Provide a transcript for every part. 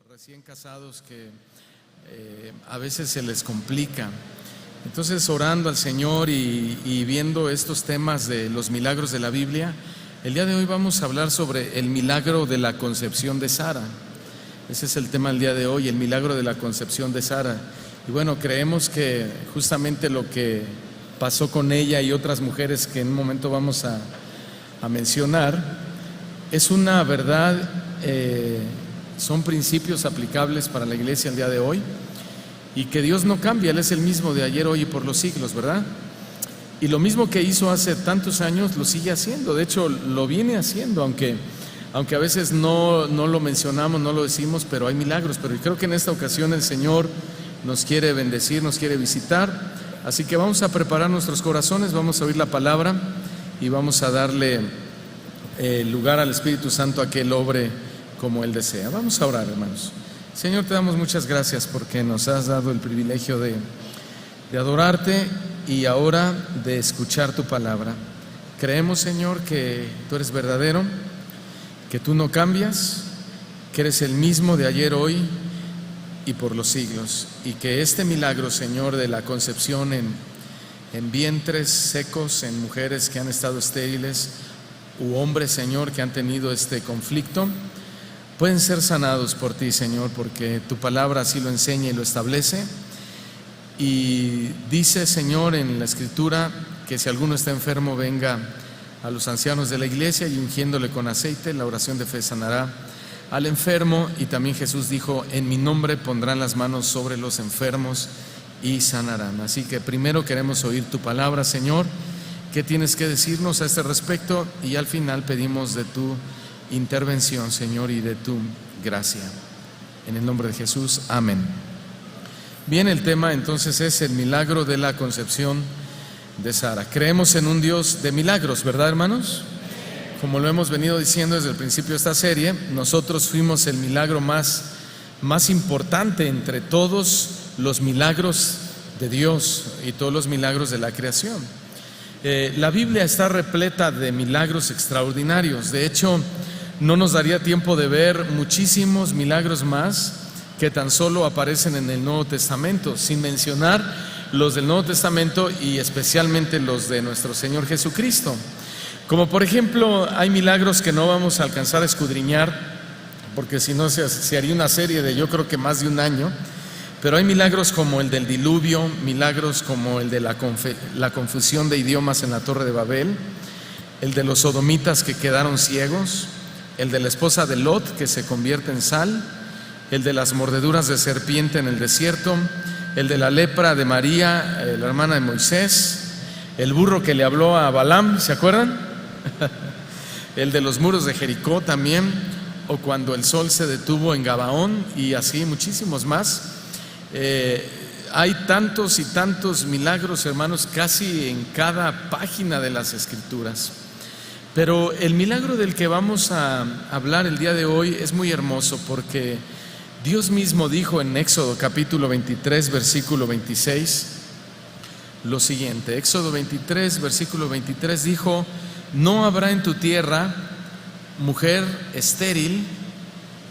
Recién casados que a veces se les complica. Entonces, orando al Señor y viendo estos temas de los milagros de la Biblia, el día de hoy vamos a hablar sobre el milagro de la concepción de Sara. Ese es el tema del día de hoy, el milagro de la concepción de Sara. Y bueno, creemos que justamente lo que pasó con ella y otras mujeres que en un momento vamos a mencionar es una verdad. Son principios aplicables para la iglesia el día de hoy y que Dios no cambia, Él es el mismo de ayer, hoy y por los siglos, ¿verdad? Y lo mismo que hizo hace tantos años lo sigue haciendo, de hecho lo viene haciendo, aunque a veces no lo mencionamos, no lo decimos, pero hay milagros. Pero creo que en esta ocasión el Señor nos quiere bendecir, nos quiere visitar, así que vamos a preparar nuestros corazones, vamos a oír la palabra y vamos a darle lugar al Espíritu Santo a que Él obre como Él desea. Vamos a orar, hermanos. Señor, te damos muchas gracias porque nos has dado el privilegio de adorarte y ahora de escuchar tu palabra. Creemos, Señor, que tú eres verdadero, que tú no cambias, que eres el mismo de ayer, hoy y por los siglos, y que este milagro, Señor, de la concepción en vientres secos, en mujeres que han estado estériles u hombres, Señor, que han tenido este conflicto, pueden ser sanados por ti, Señor, porque tu palabra así lo enseña y lo establece. Y dice, Señor, en la Escritura que si alguno está enfermo, venga a los ancianos de la iglesia y ungiéndole con aceite, la oración de fe sanará al enfermo. Y también Jesús dijo, en mi nombre pondrán las manos sobre los enfermos y sanarán. Así que primero queremos oír tu palabra, Señor. ¿Qué tienes que decirnos a este respecto? Y al final pedimos de tu intervención, Señor, y de tu gracia. En el nombre de Jesús, amén. Bien, el tema entonces es el milagro de la concepción de Sara. Creemos en un Dios de milagros, ¿verdad, hermanos? Como lo hemos venido diciendo desde el principio de esta serie, nosotros fuimos el milagro más importante entre todos los milagros de Dios y todos los milagros de la creación. La Biblia está repleta de milagros extraordinarios. De hecho, no nos daría tiempo de ver muchísimos milagros más que tan solo aparecen en el Nuevo Testamento, sin mencionar los del Nuevo Testamento y especialmente los de nuestro Señor Jesucristo. Como por ejemplo, hay milagros que no vamos a alcanzar a escudriñar, porque si no se haría una serie de, yo creo que más de un año. Pero hay milagros como el del diluvio, milagros como el de la confusión de idiomas en la Torre de Babel, el de los sodomitas que quedaron ciegos, el de la esposa de Lot que se convierte en sal, el de las mordeduras de serpiente en el desierto, el de la lepra de María, la hermana de Moisés, el burro que le habló a Balaam, ¿se acuerdan? El de los muros de Jericó también, o cuando el sol se detuvo en Gabaón, y así muchísimos más. Hay tantos y tantos milagros, hermanos, casi en cada página de las Escrituras. Pero el milagro del que vamos a hablar el día de hoy es muy hermoso, porque Dios mismo dijo en Éxodo capítulo 23, versículo 26, lo siguiente. Éxodo 23, versículo 23 dijo: no habrá en tu tierra mujer estéril,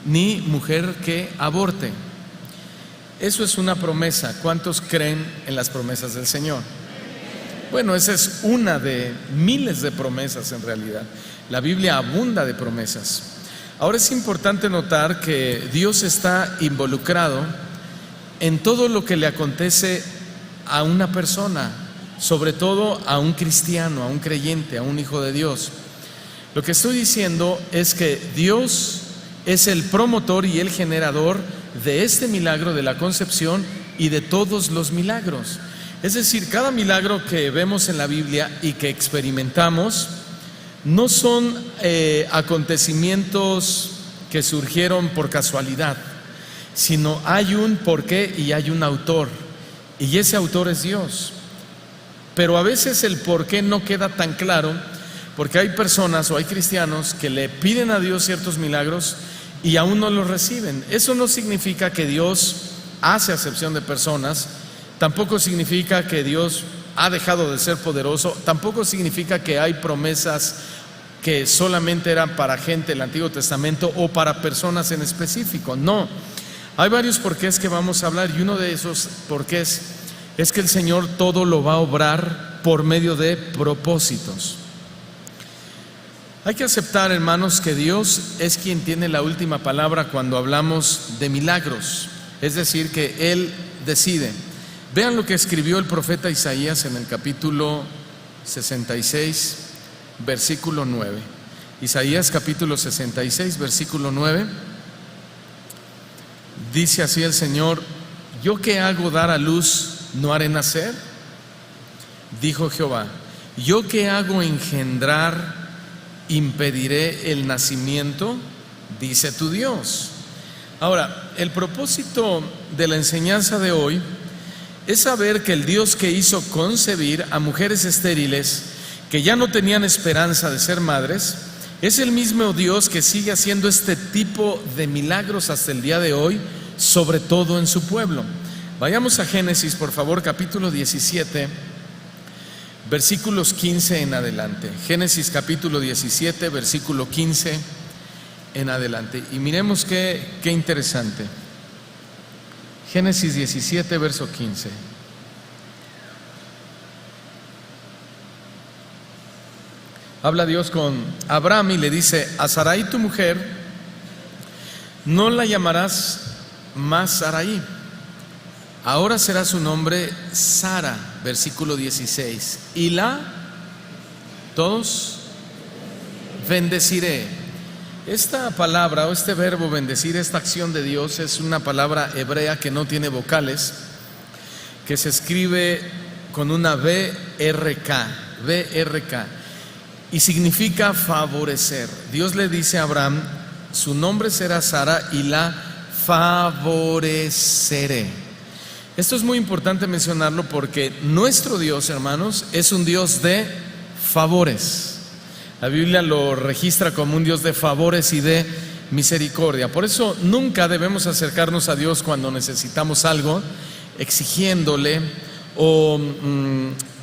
ni mujer que aborte. Eso es una promesa. ¿Cuántos creen en las promesas del Señor? Bueno, esa es una de miles de promesas en realidad. La Biblia abunda de promesas. Ahora es importante notar que Dios está involucrado en todo lo que le acontece a una persona, sobre todo a un cristiano, a un creyente, a un hijo de Dios. Lo que estoy diciendo es que Dios es el promotor y el generador de este milagro de la concepción y de todos los milagros. Es decir, cada milagro que vemos en la Biblia y que experimentamos no son acontecimientos que surgieron por casualidad, sino hay un porqué y hay un autor, y ese autor es Dios. Pero a veces el porqué no queda tan claro, porque hay personas o hay cristianos que le piden a Dios ciertos milagros y aún no los reciben. Eso no significa que Dios hace acepción de personas, tampoco significa que Dios ha dejado de ser poderoso, tampoco significa que hay promesas que solamente eran para gente del Antiguo Testamento o para personas en específico. No, hay varios porqués que vamos a hablar, y uno de esos porqués es que el Señor todo lo va a obrar por medio de propósitos. Hay que aceptar, hermanos, que Dios es quien tiene la última palabra cuando hablamos de milagros, es decir, que Él decide. Vean lo que escribió el profeta Isaías en el capítulo 66, versículo 9. Isaías capítulo 66, versículo 9. Dice así el Señor: ¿yo qué hago dar a luz, no haré nacer? Dijo Jehová. ¿Yo qué hago engendrar, impediré el nacimiento? Dice tu Dios. Ahora, el propósito de la enseñanza de hoy es saber que el Dios que hizo concebir a mujeres estériles que ya no tenían esperanza de ser madres, es el mismo Dios que sigue haciendo este tipo de milagros hasta el día de hoy, sobre todo en su pueblo. Vayamos a Génesis, por favor, capítulo 17, versículos 15 en adelante. Génesis capítulo 17, versículo 15 en adelante. Y miremos qué interesante. Génesis 17, verso 15. Habla Dios con Abraham y le dice: a Sarai tu mujer no la llamarás más Sarai, ahora será su nombre Sara. Versículo 16. Y todos bendeciré. Esta palabra o este verbo bendecir, esta acción de Dios, es una palabra hebrea que no tiene vocales, que se escribe con una BRK, y significa favorecer. Dios le dice a Abraham: su nombre será Sara y la favoreceré. Esto es muy importante mencionarlo porque nuestro Dios, hermanos, es un Dios de favores. La Biblia lo registra como un Dios de favores y de misericordia. Por eso nunca debemos acercarnos a Dios cuando necesitamos algo, exigiéndole o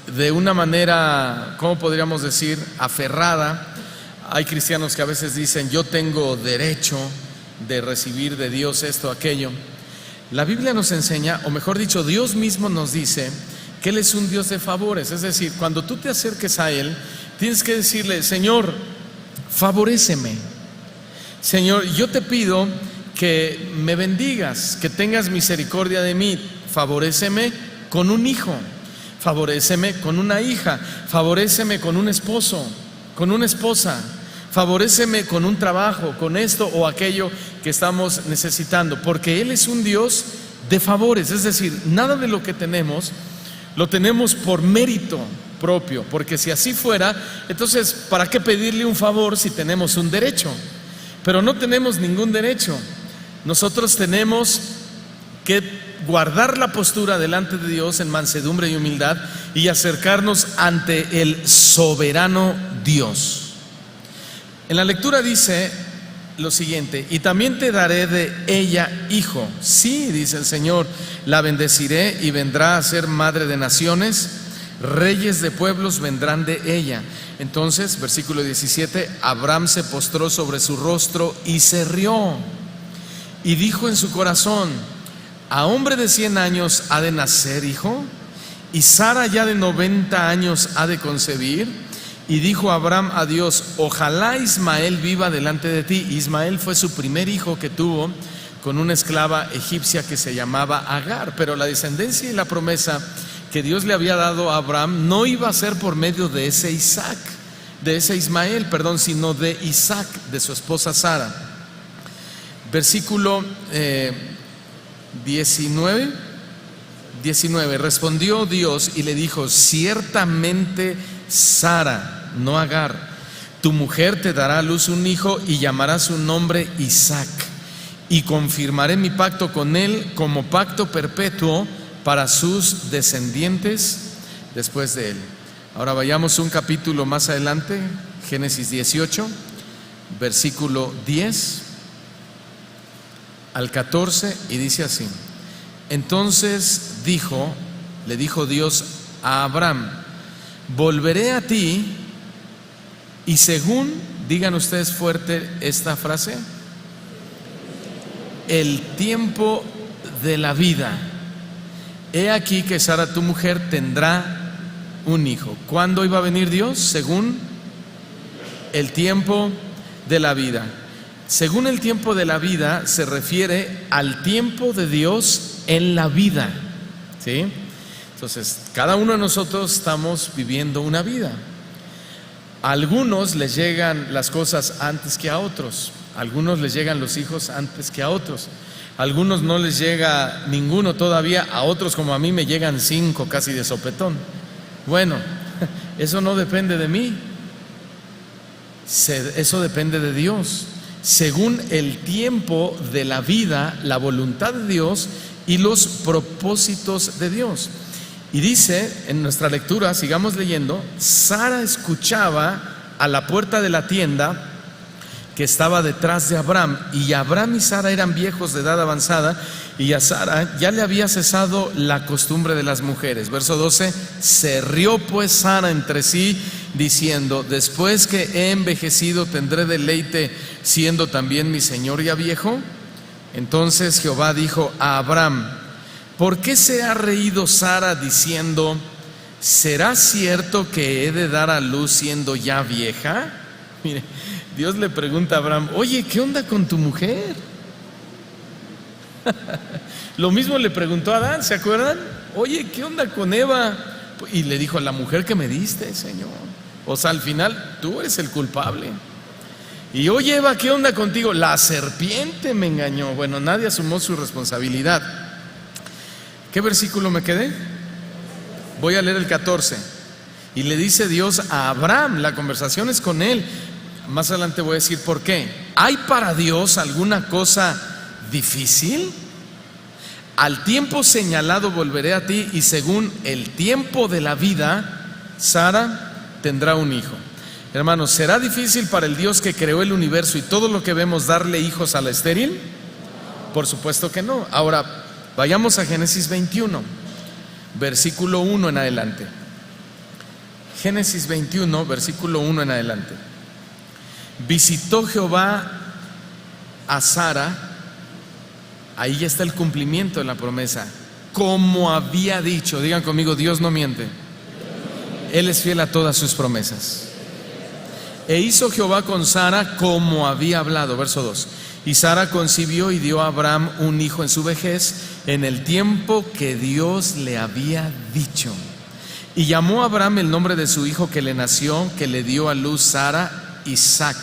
de una manera, ¿cómo podríamos decir?, aferrada. Hay cristianos que a veces dicen: yo tengo derecho de recibir de Dios esto o aquello. La Biblia nos enseña, o mejor dicho, Dios mismo nos dice que Él es un Dios de favores. Es decir, cuando tú te acerques a Él, tienes que decirle: Señor, favoréceme. Señor, yo te pido que me bendigas, que tengas misericordia de mí. Favoréceme con un hijo, favoréceme con una hija, favoréceme con un esposo, con una esposa, favoréceme con un trabajo, con esto o aquello que estamos necesitando, porque Él es un Dios de favores. Es decir, nada de lo que tenemos lo tenemos por mérito propio, porque si así fuera, entonces ¿para qué pedirle un favor si tenemos un derecho? Pero no tenemos ningún derecho. Nosotros tenemos que guardar la postura delante de Dios en mansedumbre y humildad y acercarnos ante el soberano Dios. En la lectura dice lo siguiente: y también te daré de ella hijo. Sí, dice el Señor, la bendeciré y vendrá a ser madre de naciones, reyes de pueblos vendrán de ella. Entonces, versículo 17, Abraham se postró sobre su rostro y se rió y dijo en su corazón: ¿a hombre de 100 años ha de nacer hijo? ¿Y Sara ya de 90 años ha de concebir? Y dijo Abraham a Dios: ojalá Ismael viva delante de ti. Ismael fue su primer hijo que tuvo con una esclava egipcia que se llamaba Agar. Pero la descendencia y la promesa que Dios le había dado a Abraham no iba a ser por medio de ese Ismael, sino de Isaac, de su esposa Sara. Versículo 19. Respondió Dios y le dijo: ciertamente Sara, no Agar, tu mujer te dará a luz un hijo y llamará su nombre Isaac, y confirmaré mi pacto con él como pacto perpetuo para sus descendientes después de él. Ahora vayamos un capítulo más adelante, Génesis 18, versículo 10 al 14, y dice así: entonces le dijo Dios a Abraham: volveré a ti Y según, digan ustedes fuerte esta frase, el tiempo de la vida. He aquí que Sara, tu mujer, tendrá un hijo. ¿Cuándo iba a venir Dios? Según el tiempo de la vida. Según el tiempo de la vida se refiere al tiempo de Dios en la vida, ¿sí? Entonces, cada uno de nosotros estamos viviendo una vida. A algunos les llegan las cosas antes que a otros. A algunos les llegan los hijos antes que a otros. A algunos no les llega ninguno todavía. A otros, como a mí, me llegan 5 casi de sopetón. Bueno, eso no depende de mí. Eso depende de Dios. Según el tiempo de la vida, la voluntad de Dios y los propósitos de Dios. Y dice en nuestra lectura, sigamos leyendo, Sara escuchaba a la puerta de la tienda que estaba detrás de Abraham, y Abraham y Sara eran viejos de edad avanzada, y a Sara ya le había cesado la costumbre de las mujeres. Verso 12, se rió pues Sara entre sí, diciendo, después que he envejecido tendré deleite, siendo también mi señor ya viejo. Entonces Jehová dijo a Abraham, ¿por qué se ha reído Sara diciendo, ¿será cierto que he de dar a luz siendo ya vieja? Mire, Dios le pregunta a Abraham, oye, ¿qué onda con tu mujer? Lo mismo le preguntó a Adán, ¿se acuerdan? Oye, ¿qué onda con Eva? Y le dijo, la mujer que me diste, Señor. O sea, al final, tú eres el culpable. Y oye, Eva, ¿qué onda contigo? La serpiente me engañó. Bueno, nadie asumió su responsabilidad. ¿Qué versículo me quedé? Voy a leer el 14. Y le dice Dios a Abraham, la conversación es con él. Más adelante voy a decir por qué. ¿Hay para Dios alguna cosa difícil? Al tiempo señalado volveré a ti, y según el tiempo de la vida, Sara tendrá un hijo. Hermanos, ¿será difícil para el Dios que creó el universo y todo lo que vemos darle hijos a la estéril? Por supuesto que no. Ahora, vayamos a Génesis 21, versículo 1 en adelante. Génesis 21, versículo 1 en adelante. Visitó Jehová a Sara, ahí ya está el cumplimiento de la promesa, como había dicho. Digan conmigo, Dios no miente. Él es fiel a todas sus promesas. E hizo Jehová con Sara como había hablado. Verso 2. Y Sara concibió y dio a Abraham un hijo en su vejez, en el tiempo que Dios le había dicho. Y llamó a Abraham el nombre de su hijo que le nació, que le dio a luz Sara, Isaac.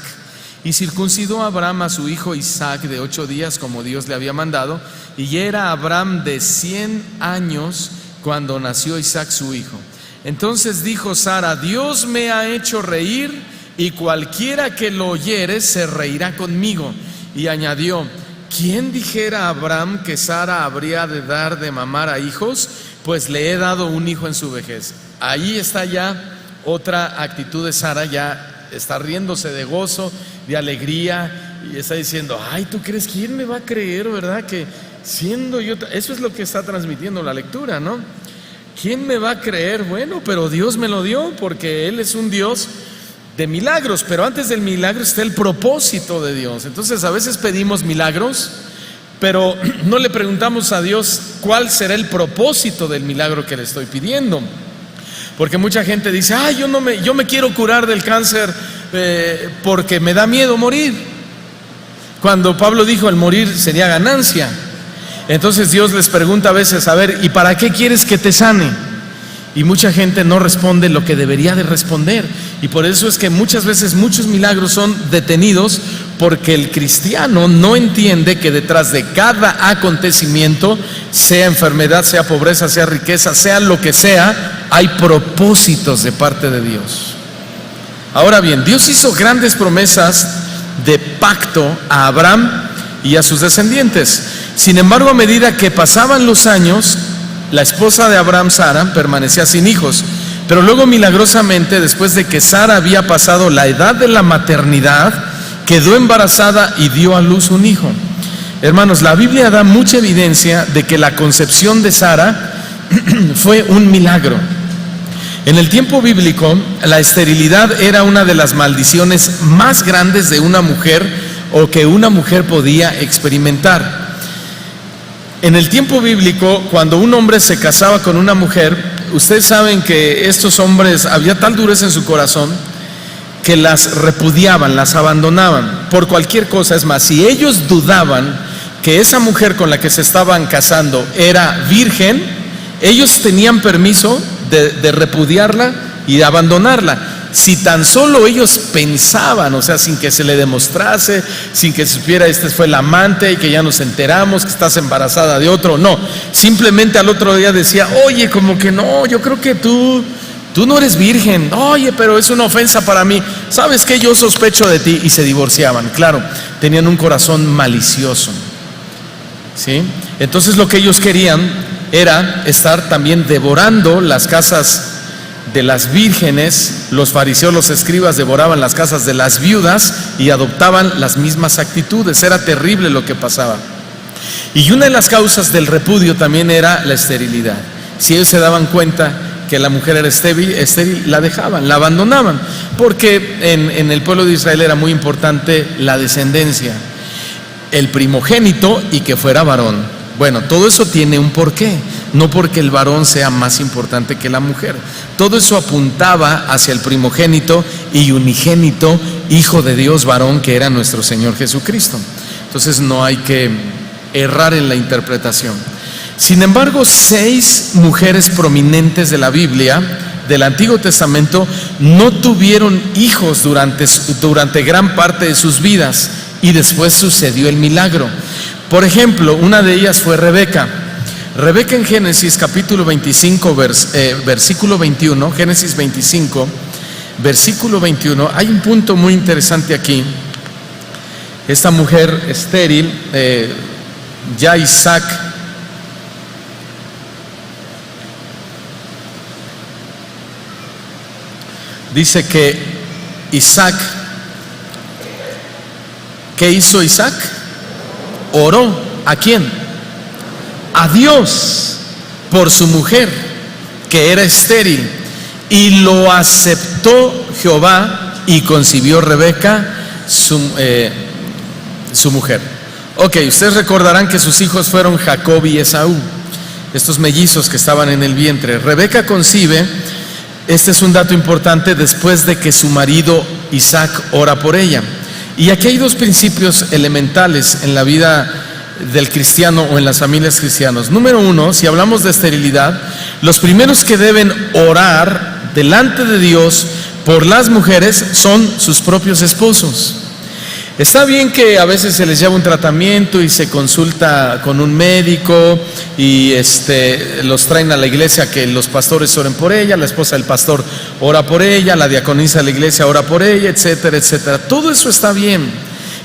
Y circuncidó a Abraham a su hijo Isaac de 8 días, como Dios le había mandado. Y ya era Abraham de 100 años cuando nació Isaac su hijo. Entonces dijo Sara, Dios me ha hecho reír, y cualquiera que lo oyere se reirá conmigo. Y añadió, ¿quién dijera a Abraham que Sara habría de dar de mamar a hijos? Pues le he dado un hijo en su vejez. Ahí está ya otra actitud de Sara, ya está riéndose de gozo, de alegría, y está diciendo, ay, ¿tú crees quién me va a creer, verdad? Que siendo yo, eso es lo que está transmitiendo la lectura, ¿no? ¿Quién me va a creer? Bueno, pero Dios me lo dio, porque Él es un Dios de milagros, pero antes del milagro está el propósito de Dios. Entonces a veces pedimos milagros, pero no le preguntamos a Dios cuál será el propósito del milagro que le estoy pidiendo. Porque mucha gente dice, yo me quiero curar del cáncer porque me da miedo morir. Cuando Pablo dijo, el morir sería ganancia. Entonces Dios les pregunta a veces, a ver, ¿y para qué quieres que te sane? Y mucha gente no responde lo que debería de responder. Y por eso es que muchas veces muchos milagros son detenidos, porque el cristiano no entiende que detrás de cada acontecimiento, sea enfermedad, sea pobreza, sea riqueza, sea lo que sea, hay propósitos de parte de Dios. Ahora bien, Dios hizo grandes promesas de pacto a Abraham y a sus descendientes. Sin embargo, a medida que pasaban los años, la esposa de Abraham, Sara, permanecía sin hijos. Pero luego, milagrosamente, después de que Sara había pasado la edad de la maternidad, quedó embarazada y dio a luz un hijo. Hermanos, la Biblia da mucha evidencia de que la concepción de Sara fue un milagro. En el tiempo bíblico, la esterilidad era una de las maldiciones más grandes de una mujer o que una mujer podía experimentar. En el tiempo bíblico, cuando un hombre se casaba con una mujer, ustedes saben que estos hombres, había tal dureza en su corazón que las repudiaban, las abandonaban por cualquier cosa. Es más, si ellos dudaban que esa mujer con la que se estaban casando era virgen, ellos tenían permiso de repudiarla y de abandonarla. Si tan solo ellos pensaban, o sea, sin que se le demostrase, sin que supiera este fue el amante y que ya nos enteramos que estás embarazada de otro, no, simplemente al otro día decía, oye, como que no, yo creo que tú no eres virgen, oye, pero es una ofensa para mí, ¿sabes qué? Yo sospecho de ti, y se divorciaban. Claro, tenían un corazón malicioso, ¿sí? Entonces lo que ellos querían era estar también devorando las casas de las vírgenes. Los fariseos, los escribas devoraban las casas de las viudas y adoptaban las mismas actitudes. Era terrible lo que pasaba. Y una de las causas del repudio también era la esterilidad. Si ellos se daban cuenta que la mujer era estéril, la dejaban, la abandonaban, porque en el pueblo de Israel era muy importante la descendencia, el primogénito y que fuera varón. Bueno, todo eso tiene un porqué, no porque el varón sea más importante que la mujer. Todo eso apuntaba hacia el primogénito y unigénito Hijo de Dios varón, que era nuestro Señor Jesucristo. Entonces no hay que errar en la interpretación. Sin embargo, 6 mujeres prominentes de la Biblia, del Antiguo Testamento, no tuvieron hijos durante gran parte de sus vidas, y después sucedió el milagro. Por ejemplo, una de ellas fue Rebeca. Rebeca en Génesis capítulo 25, versículo 21, Génesis 25, versículo 21, hay un punto muy interesante aquí. Esta mujer estéril, ya Isaac dice que Isaac, ¿qué hizo Isaac? Oró. ¿A quién? A Dios por su mujer, que era estéril, y lo aceptó Jehová, y concibió Rebeca su mujer. Ok, ustedes recordarán que sus hijos fueron Jacob y Esaú, estos mellizos que estaban en el vientre. Rebeca concibe, este es un dato importante, después de que su marido Isaac ora por ella. Y aquí hay 2 principios elementales en la vida del cristiano o en las familias cristianas. Número 1, si hablamos de esterilidad, los primeros que deben orar delante de Dios por las mujeres son sus propios esposos. Está bien que a veces se les lleva un tratamiento y se consulta con un médico y los traen a la iglesia, que los pastores oren por ella, la esposa del pastor ora por ella, la diaconisa de la iglesia ora por ella, etcétera, etcétera. Todo eso está bien,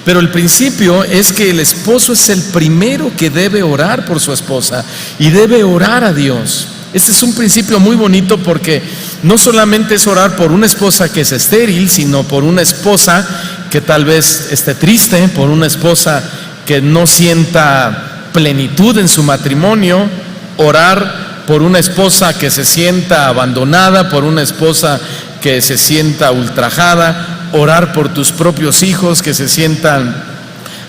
pero el principio es que el esposo es el primero que debe orar por su esposa y debe orar a Dios. Este es un principio muy bonito, porque no solamente es orar por una esposa que es estéril, sino por una esposa que tal vez esté triste, por una esposa que no sienta plenitud en su matrimonio, orar por una esposa que se sienta abandonada, por una esposa que se sienta ultrajada, orar por tus propios hijos que se sientan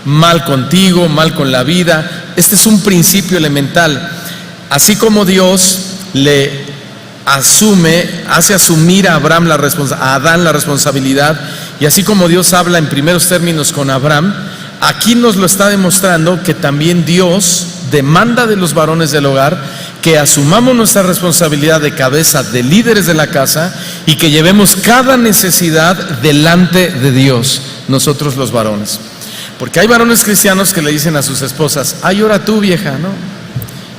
mal contigo, mal con la vida. Este es un principio elemental. Así como Dios le hace asumir a Adán la responsabilidad, y así como Dios habla en primeros términos con Abraham, aquí nos lo está demostrando que también Dios demanda de los varones del hogar que asumamos nuestra responsabilidad de cabeza, de líderes de la casa, y que llevemos cada necesidad delante de Dios, nosotros los varones. Porque hay varones cristianos que le dicen a sus esposas: ay, ora tú, vieja, ¿no?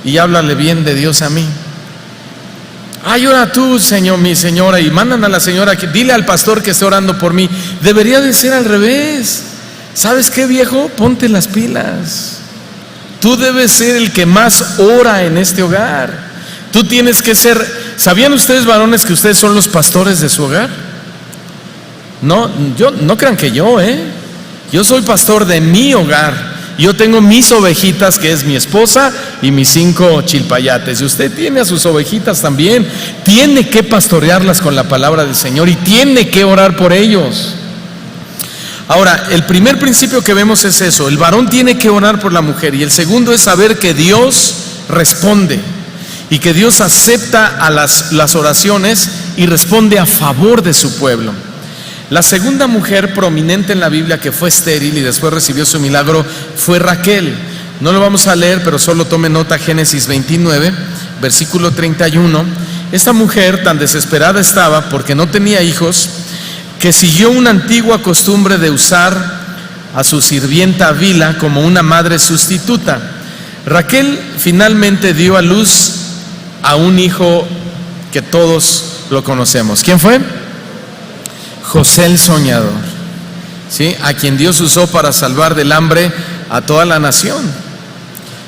Y háblale bien de Dios a mí. Ay, ora tú, señor, mi señora, y mandan a la señora que dile al pastor que esté orando por mí. Debería de ser al revés. ¿Sabes qué, viejo? Ponte las pilas. Tú debes ser el que más ora en este hogar. Tú tienes que ser. ¿Sabían ustedes, varones, que ustedes son los pastores de su hogar? No crean que yo soy pastor de mi hogar. Yo tengo mis ovejitas, que es mi esposa, y mis 5 chilpayates. Y usted tiene a sus ovejitas también. Tiene que pastorearlas con la palabra del Señor y tiene que orar por ellos. Ahora, el primer principio que vemos es eso: el varón tiene que orar por la mujer. Y el segundo es saber que Dios responde y que Dios acepta a las oraciones y responde a favor de su pueblo. La segunda mujer prominente en la Biblia que fue estéril y después recibió su milagro fue Raquel. No lo vamos a leer, pero solo tome nota: Génesis 29, versículo 31. Esta mujer tan desesperada estaba porque no tenía hijos, que siguió una antigua costumbre de usar a su sirvienta Bila como una madre sustituta. Raquel finalmente dio a luz a un hijo que todos lo conocemos. ¿Quién fue? José el soñador, ¿sí? A quien Dios usó para salvar del hambre a toda la nación,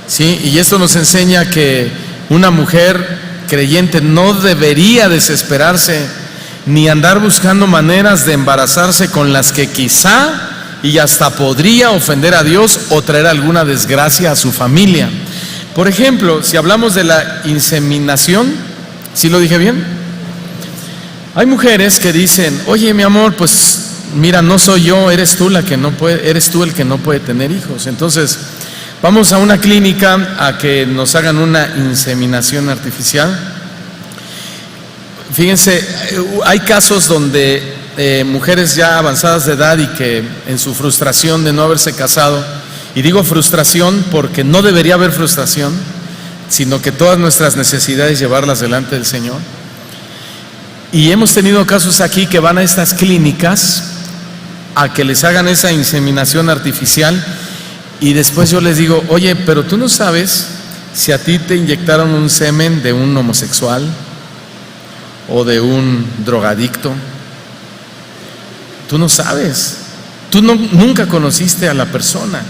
¿sí? Y esto nos enseña que una mujer creyente no debería desesperarse ni andar buscando maneras de embarazarse con las que quizá y hasta podría ofender a Dios o traer alguna desgracia a su familia. Por ejemplo, si hablamos de la inseminación, ¿sí lo dije bien? Hay mujeres que dicen: oye, mi amor, pues mira, no soy yo, eres tú el que no puede tener hijos. Entonces, vamos a una clínica a que nos hagan una inseminación artificial. Fíjense, hay casos donde mujeres ya avanzadas de edad y que en su frustración de no haberse casado, y digo frustración porque no debería haber frustración, sino que todas nuestras necesidades llevarlas delante del Señor. Y hemos tenido casos aquí que van a estas clínicas a que les hagan esa inseminación artificial, y después yo les digo: oye, pero tú no sabes si a ti te inyectaron un semen de un homosexual o de un drogadicto. Tú no sabes, tú nunca conociste a la persona.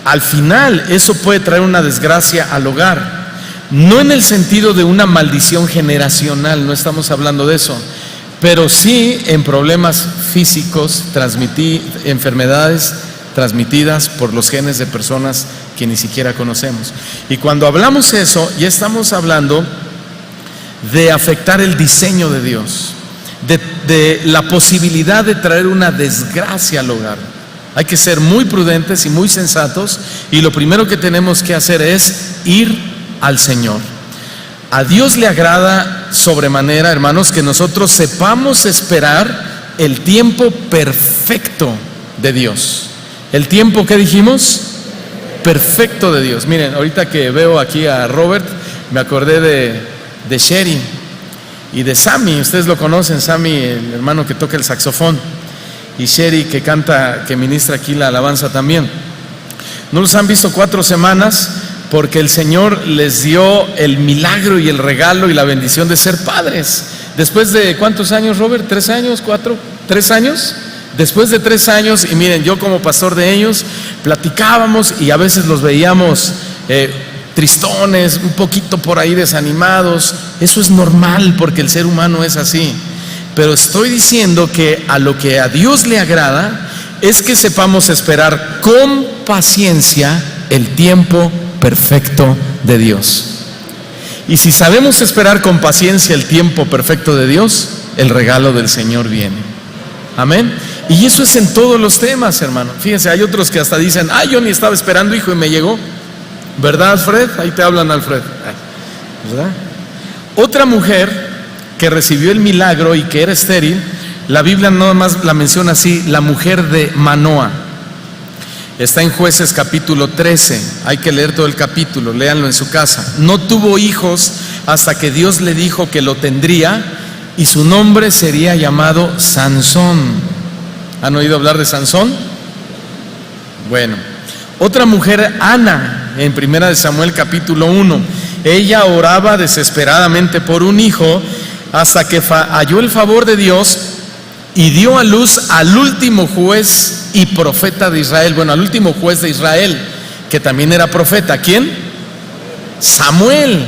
Al final eso puede traer una desgracia al hogar. No en el sentido de una maldición generacional, no estamos hablando de eso, pero sí en problemas físicos, enfermedades transmitidas por los genes de personas que ni siquiera conocemos. Y cuando hablamos eso, ya estamos hablando de afectar el diseño de Dios, de la posibilidad de traer una desgracia al hogar. Hay que ser muy prudentes y muy sensatos, y lo primero que tenemos que hacer es ir al Señor. A Dios le agrada sobremanera, hermanos, que nosotros sepamos esperar el tiempo perfecto de Dios. El tiempo, ¿qué dijimos? Perfecto de Dios. Miren, ahorita que veo aquí a Robert, me acordé de Sherry y de Sammy. Ustedes lo conocen, Sammy, el hermano que toca el saxofón, y Sherry, que canta, que ministra aquí la alabanza también. No los han visto 4 semanas porque el Señor les dio el milagro y el regalo y la bendición de ser padres. Después de ¿cuántos años, Robert? ¿3 años? ¿4? ¿3 años? Después de 3 años, y miren, yo como pastor de ellos, platicábamos y a veces los veíamos tristones, un poquito por ahí desanimados. Eso es normal porque el ser humano es así. Pero estoy diciendo que a lo que a Dios le agrada es que sepamos esperar con paciencia el tiempo perfecto de Dios. Y si sabemos esperar con paciencia el tiempo perfecto de Dios, el regalo del Señor viene. Amén. Y eso es en todos los temas, hermano. Fíjense, hay otros que hasta dicen: yo ni estaba esperando hijo y me llegó. ¿Verdad, Alfred? Ahí te hablan, Alfred. ¿Verdad? Otra mujer que recibió el milagro y que era estéril, la Biblia nada más la menciona así: la mujer de Manoa. Está en Jueces capítulo 13, hay que leer todo el capítulo, léanlo en su casa. No tuvo hijos hasta que Dios le dijo que lo tendría, y su nombre sería llamado Sansón. ¿Han oído hablar de Sansón? Bueno, otra mujer, Ana, en 1 Samuel capítulo 1, ella oraba desesperadamente por un hijo hasta que halló el favor de Dios y dio a luz al último juez y profeta de Israel. Bueno, al último juez de Israel, que también era profeta. ¿Quién? Samuel.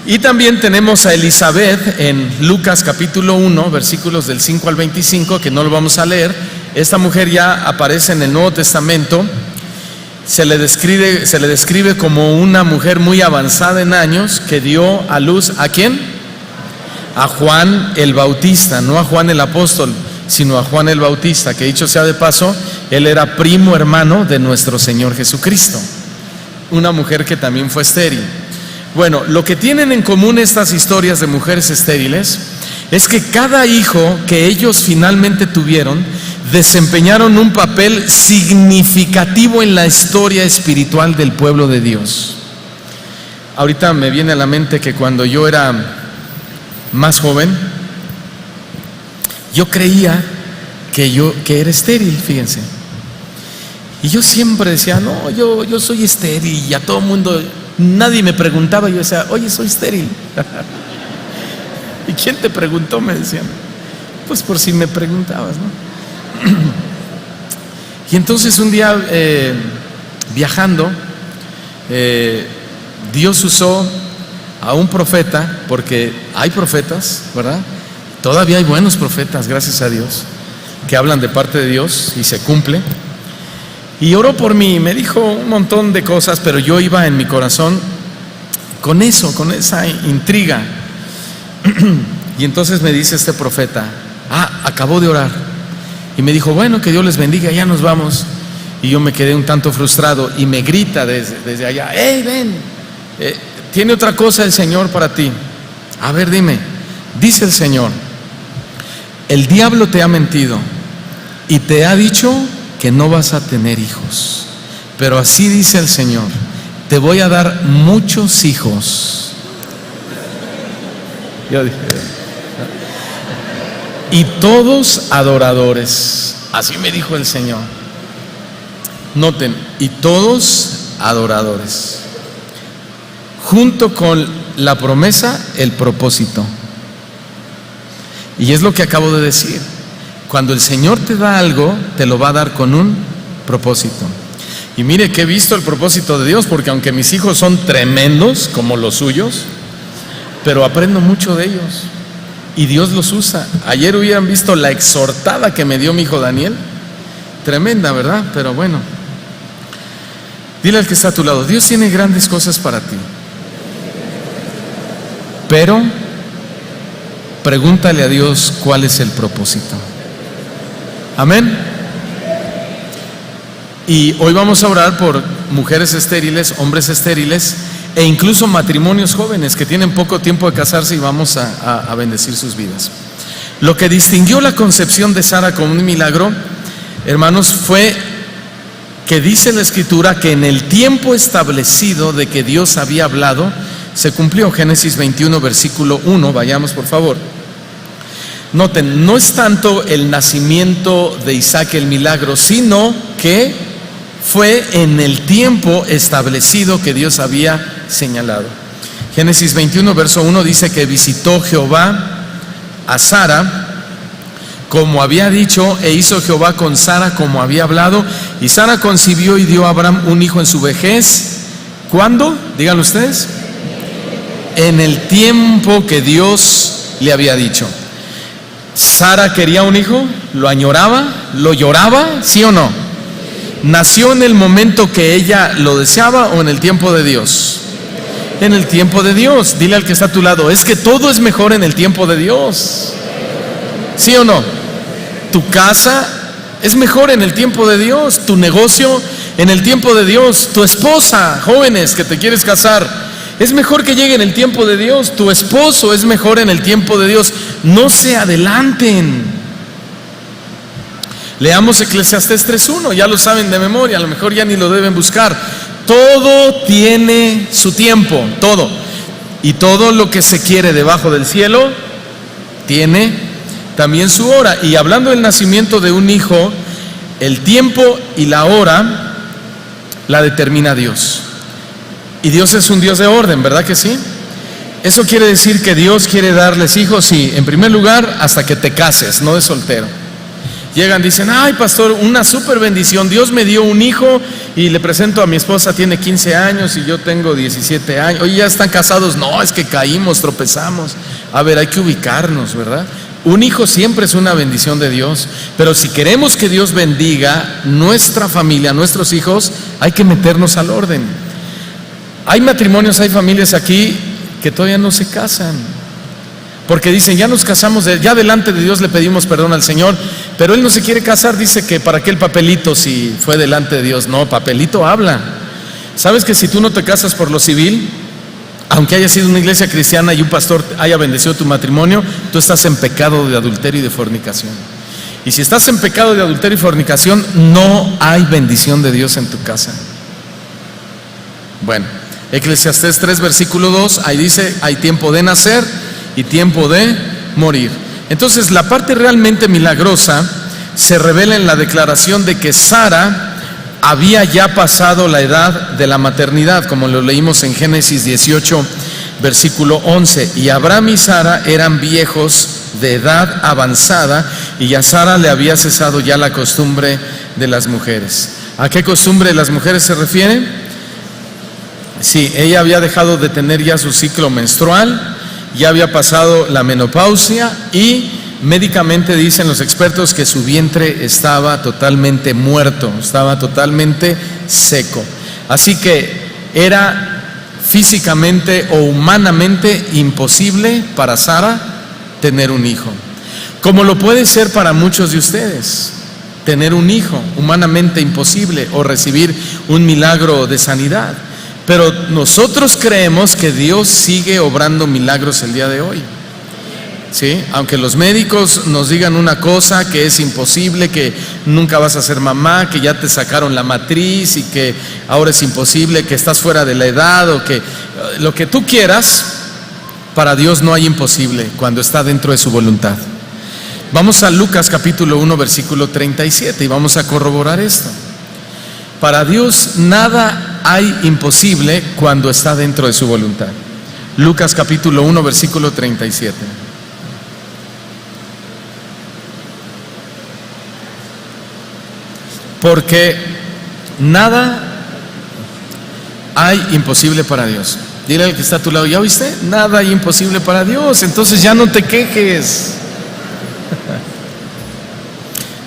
Y también tenemos a Elizabeth en Lucas capítulo 1, versículos del 5 al 25, que no lo vamos a leer. Esta mujer ya aparece en el Nuevo Testamento. se le describe como una mujer muy avanzada en años que dio a luz ¿a quién? A Juan el Bautista, no a Juan el Apóstol, sino a Juan el Bautista, que dicho sea de paso, él era primo hermano de nuestro Señor Jesucristo. Una mujer que también fue estéril. Bueno, lo que tienen en común estas historias de mujeres estériles es que cada hijo que ellos finalmente tuvieron desempeñaron un papel significativo en la historia espiritual del pueblo de Dios. Ahorita me viene a la mente que cuando yo era más joven, yo creía que era estéril, fíjense. Y yo siempre decía, no, yo soy estéril, y a todo mundo, nadie me preguntaba, yo decía, oye, soy estéril. ¿Y quién te preguntó? Me decían. Pues por si me preguntabas, ¿no? Y entonces un día viajando, Dios usó a un profeta, porque hay profetas, ¿verdad? Todavía hay buenos profetas, gracias a Dios, que hablan de parte de Dios y se cumple. Y oró por mí, me dijo un montón de cosas, pero yo iba en mi corazón con eso, con esa intriga. Y entonces me dice este profeta, acabó de orar. Y me dijo, bueno, que Dios les bendiga, ya nos vamos. Y yo me quedé un tanto frustrado y me grita desde allá, hey, ven, tiene otra cosa el Señor para ti. A ver, dime. Dice el Señor, el diablo te ha mentido y te ha dicho que no vas a tener hijos, pero así dice el Señor, te voy a dar muchos hijos. Yo dije, y todos adoradores, así me dijo el Señor. Noten, y todos adoradores. Junto con la promesa, el propósito. Y es lo que acabo de decir. Cuando el Señor te da algo, te lo va a dar con un propósito. Y mire que he visto el propósito de Dios, porque aunque mis hijos son tremendos como los suyos, pero aprendo mucho de ellos. Y Dios los usa. Ayer hubieran visto la exhortada que me dio mi hijo Daniel. Tremenda, ¿verdad? Pero bueno. Dile al que está a tu lado, Dios tiene grandes cosas para ti. Pero pregúntale a Dios cuál es el propósito. Amén. Y hoy vamos a orar por mujeres estériles, hombres estériles e incluso matrimonios jóvenes que tienen poco tiempo de casarse, y vamos a bendecir sus vidas. Lo que distinguió la concepción de Sara como un milagro, hermanos, fue que dice la Escritura que en el tiempo establecido de que Dios había hablado, se cumplió. Génesis 21, versículo 1, vayamos por favor. Noten, no es tanto el nacimiento de Isaac el milagro, sino que fue en el tiempo establecido que Dios había señalado. Génesis 21, verso 1 dice que visitó Jehová a Sara como había dicho, e hizo Jehová con Sara como había hablado, y Sara concibió y dio a Abraham un hijo en su vejez. ¿Cuándo? Díganlo ustedes. En el tiempo que Dios le había dicho. Sara quería un hijo, lo añoraba, lo lloraba, ¿sí o no? ¿Nació en el momento que ella lo deseaba o en el tiempo de Dios? En el tiempo de Dios. Dile al que está a tu lado, es que todo es mejor en el tiempo de Dios. ¿Sí o no? Tu casa es mejor en el tiempo de Dios, tu negocio en el tiempo de Dios, tu esposa, jóvenes que te quieres casar, es mejor que llegue en el tiempo de Dios, tu esposo es mejor en el tiempo de Dios. No se adelanten. Leamos Eclesiastés 3:1, ya lo saben de memoria, a lo mejor ya ni lo deben buscar. Todo tiene su tiempo, todo. Y todo lo que se quiere debajo del cielo tiene también su hora. Y hablando del nacimiento de un hijo, el tiempo y la hora la determina Dios. Y Dios es un Dios de orden, ¿verdad que sí? Eso quiere decir que Dios quiere darles hijos, sí, en primer lugar, hasta que te cases, no de soltero. Llegan, dicen, ay pastor, una súper bendición, Dios me dio un hijo y le presento a mi esposa, tiene 15 años y yo tengo 17 años. Oye, ¿ya están casados? No, es que caímos, tropezamos. A ver, hay que ubicarnos, ¿verdad? un hijo siempre es una bendición de Dios, pero si queremos que Dios bendiga nuestra familia, nuestros hijos, hay que meternos al orden. Hay matrimonios, hay familias aquí que todavía no se casan, porque dicen, ya nos casamos, ya delante de Dios le pedimos perdón al Señor, pero Él no se quiere casar. Dice que para qué el papelito si fue delante de Dios. No, papelito habla. ¿Sabes que si tú no te casas por lo civil, aunque haya sido una iglesia cristiana y un pastor haya bendecido tu matrimonio, tú estás en pecado de adulterio y de fornicación? Y si estás en pecado de adulterio y fornicación, no hay bendición de Dios en tu casa. Bueno, Eclesiastés 3 versículo 2, ahí dice, hay tiempo de nacer y tiempo de morir. Entonces la parte realmente milagrosa se revela en la declaración de que Sara había ya pasado la edad de la maternidad, como lo leímos en Génesis 18 versículo 11, y Abraham y Sara eran viejos de edad avanzada, y a Sara le había cesado ya la costumbre de las mujeres. ¿A qué costumbre de las mujeres se refiere? Sí, ella había dejado de tener ya su ciclo menstrual, ya había pasado la menopausia, y médicamente dicen los expertos que su vientre estaba totalmente muerto, estaba totalmente seco. Así que era físicamente o humanamente imposible para Sara tener un hijo, como lo puede ser para muchos de ustedes. Tener un hijo, humanamente imposible, o recibir un milagro de sanidad. Pero nosotros creemos que Dios sigue obrando milagros el día de hoy. ¿Sí? Aunque los médicos nos digan una cosa, que es imposible, que nunca vas a ser mamá, que ya te sacaron la matriz y que ahora es imposible, que estás fuera de la edad, o que lo que tú quieras, para Dios no hay imposible cuando está dentro de su voluntad. Vamos a Lucas capítulo 1 versículo 37 y vamos a corroborar esto. Para Dios nada hay imposible cuando está dentro de su voluntad. Lucas capítulo 1 versículo 37. Porque nada hay imposible para Dios. Dile al que está a tu lado, ¿ya oíste? Nada hay imposible para Dios. Entonces ya no te quejes.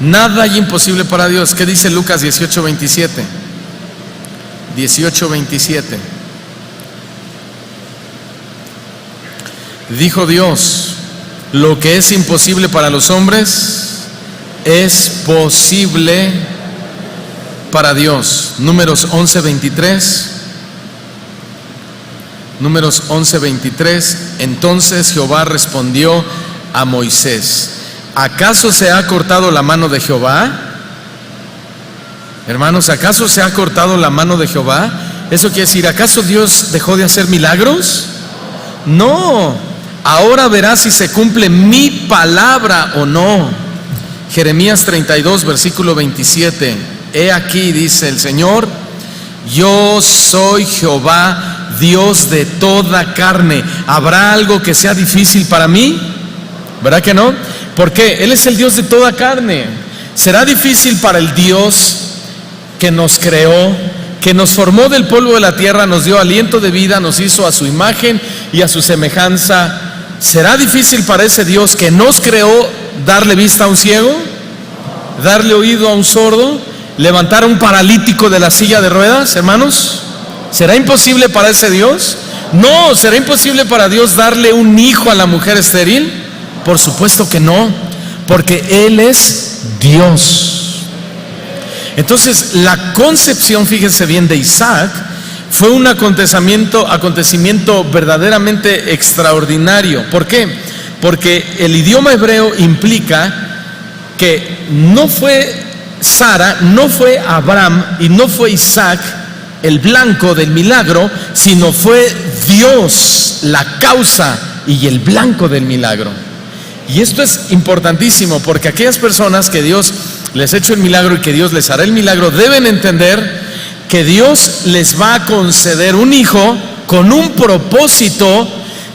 Nada hay imposible para Dios. ¿Qué dice Lucas 18:27? 18:27. Dijo Dios, lo que es imposible para los hombres es posible para Dios. Números 11:23. Números 11:23. Entonces Jehová respondió a Moisés, ¿acaso se ha cortado la mano de Jehová? Hermanos, ¿acaso se ha cortado la mano de Jehová? Eso quiere decir, ¿acaso Dios dejó de hacer milagros? No, ahora verás si se cumple mi palabra o no. Jeremías 32 versículo 27. He aquí, dice el Señor, yo soy Jehová, Dios de toda carne. ¿Habrá algo que sea difícil para mí? ¿Verdad que no? Porque Él es el Dios de toda carne. ¿Será difícil para el Dios que nos creó, que nos formó del polvo de la tierra, nos dio aliento de vida, nos hizo a su imagen y a su semejanza? ¿Será difícil para ese Dios que nos creó darle vista a un ciego, darle oído a un sordo, levantar a un paralítico de la silla de ruedas, hermanos? ¿Será imposible para ese Dios? No. ¿Será imposible para Dios darle un hijo a la mujer estéril? Por supuesto que no, porque Él es Dios. Entonces la concepción, fíjense bien, de Isaac fue un acontecimiento verdaderamente extraordinario. ¿Por qué? Porque el idioma hebreo implica que no fue Sara, no fue Abraham y no fue Isaac el blanco del milagro, sino fue Dios la causa y el blanco del milagro. Y esto es importantísimo, porque aquellas personas que Dios les ha hecho el milagro y que Dios les hará el milagro deben entender que Dios les va a conceder un hijo con un propósito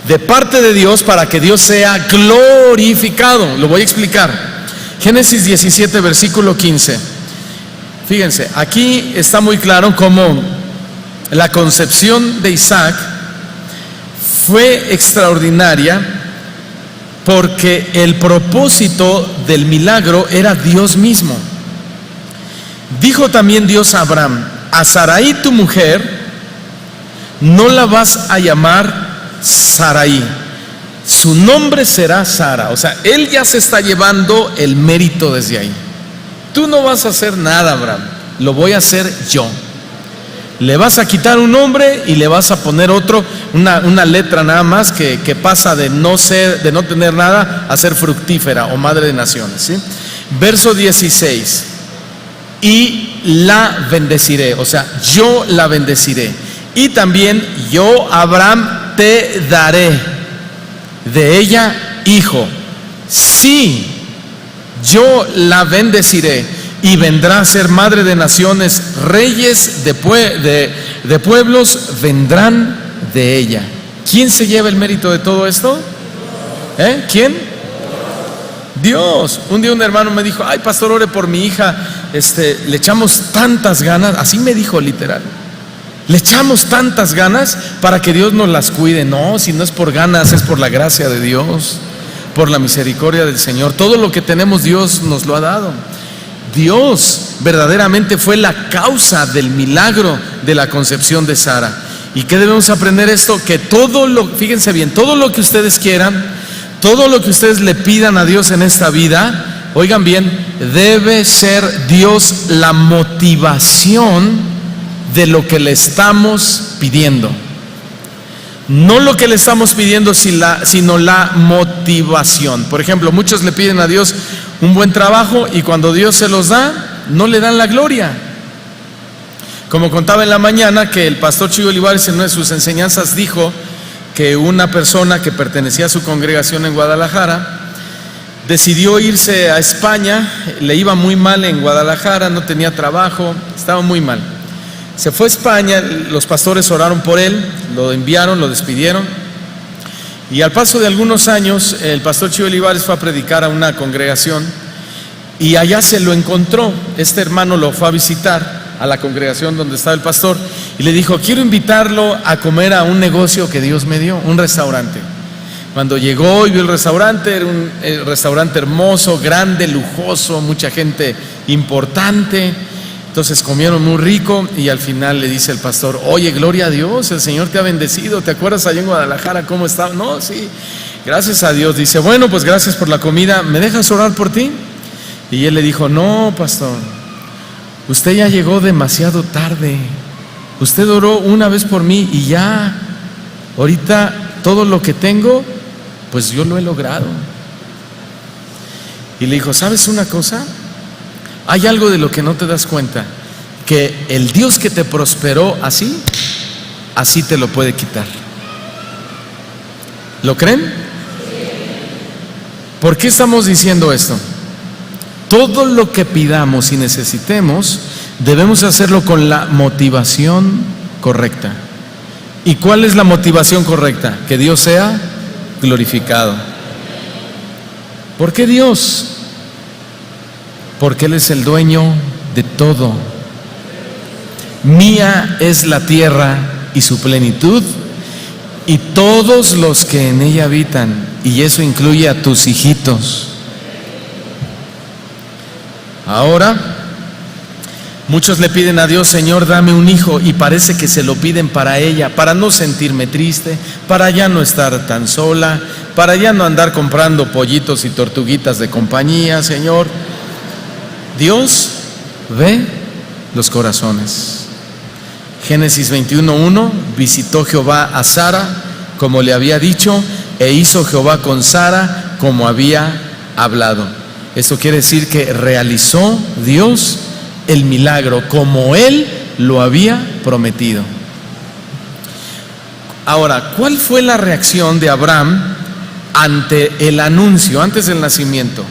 de parte de Dios para que Dios sea glorificado. Lo voy a explicar. Génesis 17 versículo 15. Fíjense, aquí está muy claro cómo la concepción de Isaac fue extraordinaria porque el propósito del milagro era Dios mismo. Dijo también Dios a Abraham: a Sarai tu mujer no la vas a llamar Sarai, su nombre será Sara. O sea, él ya se está llevando el mérito desde ahí. Tú no vas a hacer nada, Abraham, lo voy a hacer yo. Le vas a quitar un nombre y le vas a poner otro, una letra nada más que pasa de no tener nada a ser fructífera o madre de naciones, ¿sí? Verso 16: y la bendeciré, o sea, yo la bendeciré. Y también yo, Abraham, te daré de ella hijo. Sí, yo la bendeciré y vendrá a ser madre de naciones, reyes de pueblos vendrán de ella. ¿Quién se lleva el mérito de todo esto? ¿Quién? Dios. Un día un hermano me dijo: ay, pastor, ore por mi hija, le echamos tantas ganas, así me dijo literal, le echamos tantas ganas para que Dios nos las cuide. No, si no es por ganas, es por la gracia de Dios, por la misericordia del Señor. Todo lo que tenemos Dios nos lo ha dado. Dios verdaderamente fue la causa del milagro de la concepción de Sara. ¿Y qué debemos aprender esto? Que fíjense bien, todo lo que ustedes quieran, todo lo que ustedes le pidan a Dios en esta vida, oigan bien, debe ser Dios la motivación de lo que le estamos pidiendo. No lo que le estamos pidiendo, sino la motivación. Por ejemplo, muchos le piden a Dios un buen trabajo y cuando Dios se los da, no le dan la gloria. Como contaba en la mañana, que el pastor Chivo Olivares en una de sus enseñanzas dijo que una persona que pertenecía a su congregación en Guadalajara decidió irse a España. Le iba muy mal en Guadalajara, no tenía trabajo, estaba muy mal. Se fue a España, los pastores oraron por él, lo enviaron, lo despidieron. Y al paso de algunos años, el pastor Chivo Olivares fue a predicar a una congregación y allá se lo encontró. Este hermano lo fue a visitar a la congregación donde estaba el pastor y le dijo: quiero invitarlo a comer a un negocio que Dios me dio, un restaurante. Cuando llegó y vio el restaurante, era un restaurante hermoso, grande, lujoso, mucha gente importante. Entonces comieron muy rico y al final le dice el pastor: oye, gloria a Dios, el Señor te ha bendecido. ¿Te acuerdas allá en Guadalajara cómo estaba? No, sí, gracias a Dios. Dice: bueno, pues gracias por la comida, ¿me dejas orar por ti? Y él le dijo: no, pastor, usted ya llegó demasiado tarde. Usted oró una vez por mí y ya, ahorita todo lo que tengo, pues yo lo he logrado. Y le dijo: ¿sabes una cosa? Hay algo de lo que no te das cuenta, que el Dios que te prosperó así te lo puede quitar. ¿Lo creen? ¿Por qué estamos diciendo esto? Todo lo que pidamos y necesitemos, debemos hacerlo con la motivación correcta. ¿Y cuál es la motivación correcta? Que Dios sea glorificado. ¿Por qué Dios? Porque Él es el dueño de todo. Mía es la tierra y su plenitud, y todos los que en ella habitan, y eso incluye a tus hijitos. Ahora, muchos le piden a Dios: Señor, dame un hijo, y parece que se lo piden para ella, para no sentirme triste, para ya no estar tan sola, para ya no andar comprando pollitos y tortuguitas de compañía. Señor, Dios ve los corazones. Génesis 21:1: visitó Jehová a Sara como le había dicho, e hizo Jehová con Sara como había hablado. Esto quiere decir que realizó Dios el milagro como Él lo había prometido. Ahora, ¿cuál fue la reacción de Abraham ante el anuncio, antes del nacimiento?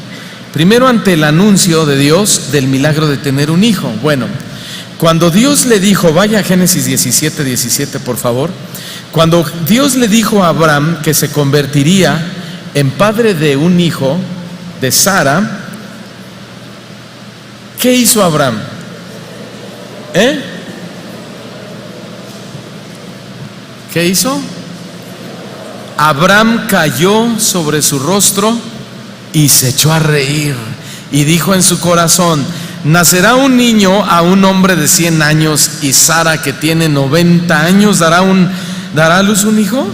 Primero, ante el anuncio de Dios del milagro de tener un hijo. Bueno, cuando Dios le dijo, vaya a Génesis 17:17 por favor. Cuando Dios le dijo a Abraham que se convertiría en padre de un hijo de Sara, ¿qué hizo Abraham? ¿Qué hizo? Abraham cayó sobre su rostro y se echó a reír y dijo en su corazón: nacerá un niño a un hombre de 100 años, y Sara, que tiene 90 años, dará a luz un hijo.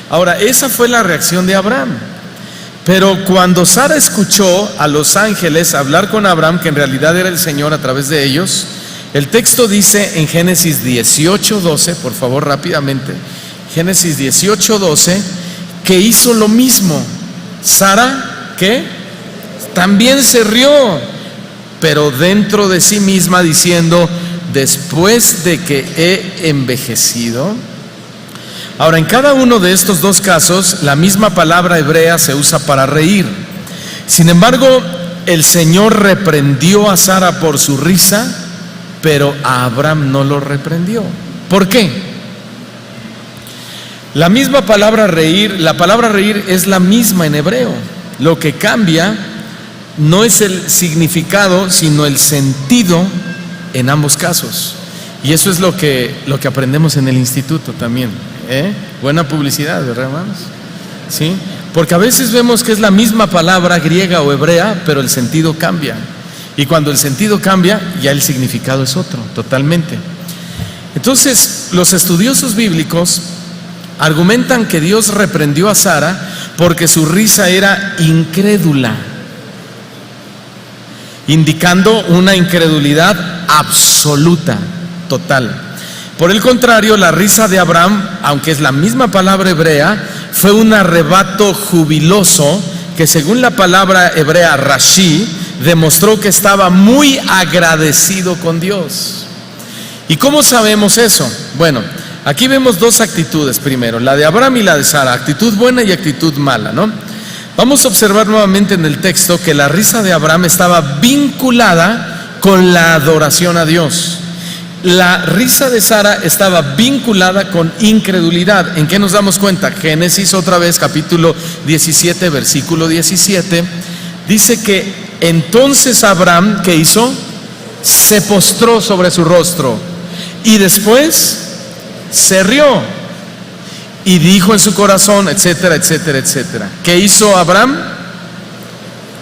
Ahora, esa fue la reacción de Abraham. Pero cuando Sara escuchó a los ángeles hablar con Abraham, que en realidad era el Señor a través de ellos, el texto dice en Génesis 18:12, por favor, rápidamente, Génesis 18:12, que hizo lo mismo. Sara, ¿qué? También se rió, pero dentro de sí misma, diciendo: después de que he envejecido. Ahora, en cada uno de estos dos casos, la misma palabra hebrea se usa para reír. Sin embargo, el Señor reprendió a Sara por su risa, pero a Abraham no lo reprendió. ¿Por qué? La misma palabra reír, la palabra reír es la misma en hebreo. Lo que cambia no es el significado, sino el sentido en ambos casos. Y eso es lo que aprendemos en el instituto también. Buena publicidad, ¿verdad, hermanos? ¿Sí? Porque a veces vemos que es la misma palabra griega o hebrea, pero el sentido cambia. Y cuando el sentido cambia, ya el significado es otro, totalmente. Entonces, los estudiosos bíblicos argumentan que Dios reprendió a Sara porque su risa era incrédula, indicando una incredulidad absoluta, total. Por el contrario, la risa de Abraham, aunque es la misma palabra hebrea, fue un arrebato jubiloso que, según la palabra hebrea rashi, demostró que estaba muy agradecido con Dios. ¿Y cómo sabemos eso? Bueno, aquí vemos dos actitudes primero, la de Abraham y la de Sara, actitud buena y actitud mala, ¿no? Vamos a observar nuevamente en el texto que la risa de Abraham estaba vinculada con la adoración a Dios. La risa de Sara estaba vinculada con incredulidad. ¿En qué nos damos cuenta? Génesis, otra vez, capítulo 17, versículo 17, dice que entonces Abraham, ¿qué hizo? Se postró sobre su rostro y después se rió y dijo en su corazón, etcétera, etcétera, etcétera. ¿Qué hizo Abraham?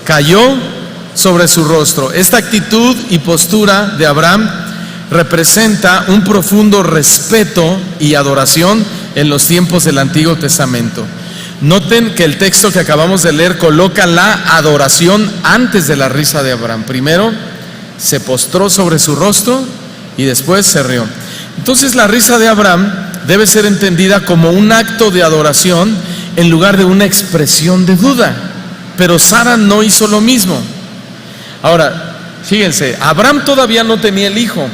Cayó sobre su rostro. Esta actitud y postura de Abraham representa un profundo respeto y adoración en los tiempos del Antiguo Testamento. Noten que el texto que acabamos de leer coloca la adoración antes de la risa de Abraham. Primero se postró sobre su rostro y después se rió. Entonces, la risa de Abraham debe ser entendida como un acto de adoración en lugar de una expresión de duda. Pero Sara no hizo lo mismo. Ahora, fíjense, Abraham todavía no tenía el hijo,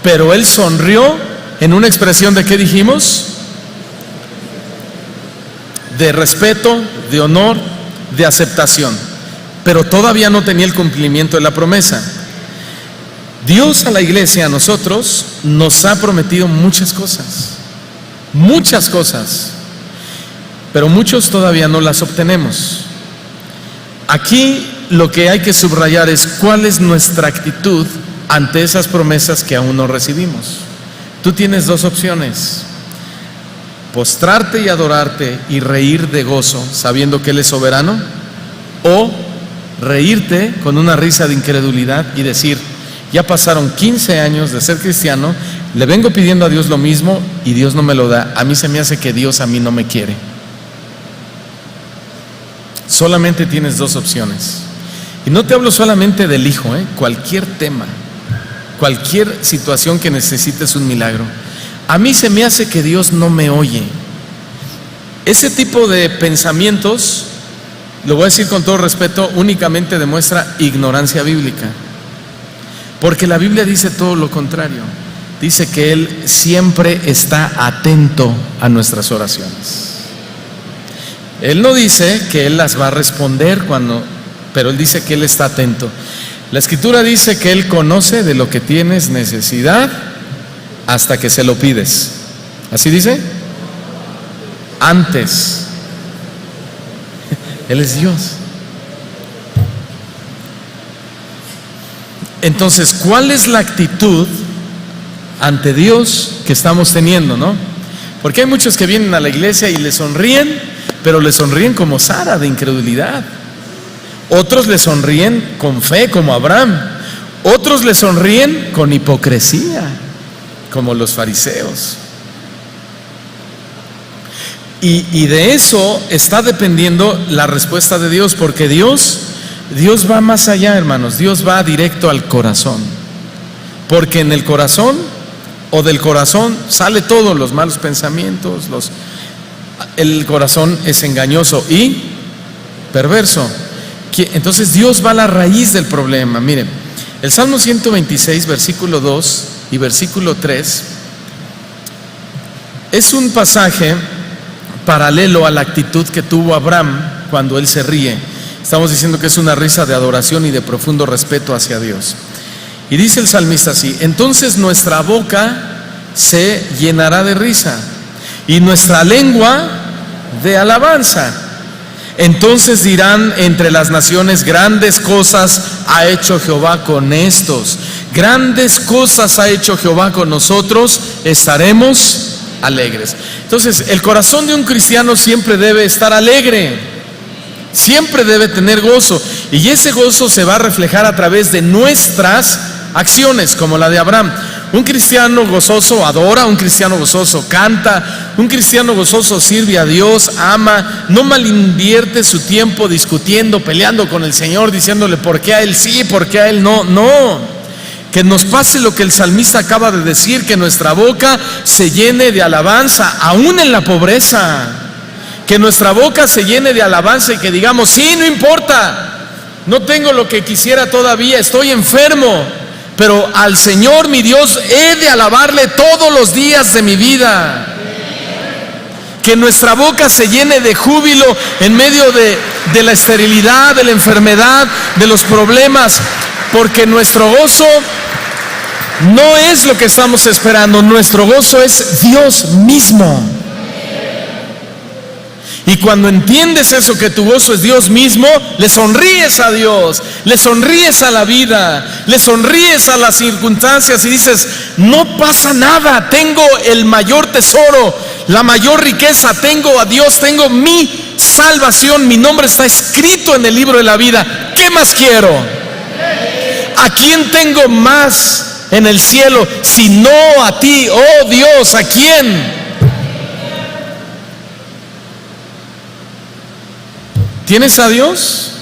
pero él sonrió en una expresión de, ¿qué dijimos? De respeto, de honor, de aceptación. Pero todavía no tenía el cumplimiento de la promesa. Dios a la iglesia, a nosotros, nos ha prometido muchas cosas, pero muchos todavía no las obtenemos. Aquí lo que hay que subrayar es cuál es nuestra actitud ante esas promesas que aún no recibimos. Tú tienes dos opciones: postrarte y adorarte y reír de gozo sabiendo que Él es soberano, o reírte con una risa de incredulidad y decir: ya pasaron 15 años de ser cristiano, le vengo pidiendo a Dios lo mismo y Dios no me lo da. A mí se me hace que Dios a mí no me quiere. Solamente tienes dos opciones. Y no te hablo solamente del hijo, cualquier tema, cualquier situación que necesites un milagro. A mí se me hace que Dios no me oye. Ese tipo de pensamientos, lo voy a decir con todo respeto, únicamente demuestra ignorancia bíblica. Porque la Biblia dice todo lo contrario. Dice que Él siempre está atento a nuestras oraciones. Él no dice que Él las va a responder pero Él dice que Él está atento. La Escritura dice que Él conoce de lo que tienes necesidad hasta que se lo pides. ¿Así dice? Antes. Él es Dios. Entonces, ¿cuál es la actitud ante Dios que estamos teniendo, no? Porque hay muchos que vienen a la iglesia y le sonríen, pero le sonríen como Sara, de incredulidad. Otros le sonríen con fe, como Abraham. Otros le sonríen con hipocresía, como los fariseos. Y de eso está dependiendo la respuesta de Dios, porque Dios va más allá, hermanos. Dios va directo al corazón, porque en el corazón o del corazón sale todo, los malos pensamientos, el corazón es engañoso y perverso. Entonces Dios va a la raíz del problema. Miren, el Salmo 126, versículo 2 y versículo 3 es un pasaje paralelo a la actitud que tuvo Abraham cuando él se ríe. Estamos diciendo que es una risa de adoración y de profundo respeto hacia Dios. Y dice el salmista así: entonces nuestra boca se llenará de risa y nuestra lengua de alabanza. Entonces dirán entre las naciones: grandes cosas ha hecho Jehová con estos. Grandes cosas ha hecho Jehová con nosotros, estaremos alegres. Entonces, el corazón de un cristiano siempre debe estar alegre, siempre debe tener gozo, y ese gozo se va a reflejar a través de nuestras acciones, como la de Abraham. Un cristiano gozoso adora, un cristiano gozoso canta, un cristiano gozoso sirve a Dios, ama, no malinvierte su tiempo discutiendo, peleando con el Señor, diciéndole por qué a Él sí, por qué a Él no. No, que nos pase lo que el salmista acaba de decir, que nuestra boca se llene de alabanza, aún en la pobreza. Que nuestra boca se llene de alabanza y que digamos: sí, no importa, no tengo lo que quisiera todavía, estoy enfermo, pero al Señor mi Dios he de alabarle todos los días de mi vida. Que nuestra boca se llene de júbilo en medio de la esterilidad, de la enfermedad, de los problemas, porque nuestro gozo no es lo que estamos esperando, nuestro gozo es Dios mismo. Y cuando entiendes eso, que tu gozo es Dios mismo, le sonríes a Dios, le sonríes a la vida, le sonríes a las circunstancias y dices: no pasa nada, tengo el mayor tesoro, la mayor riqueza, tengo a Dios, tengo mi salvación, mi nombre está escrito en el libro de la vida. ¿Qué más quiero? ¿A quién tengo más en el cielo si no a ti, oh Dios? ¿A quién? ¿Tienes a Dios?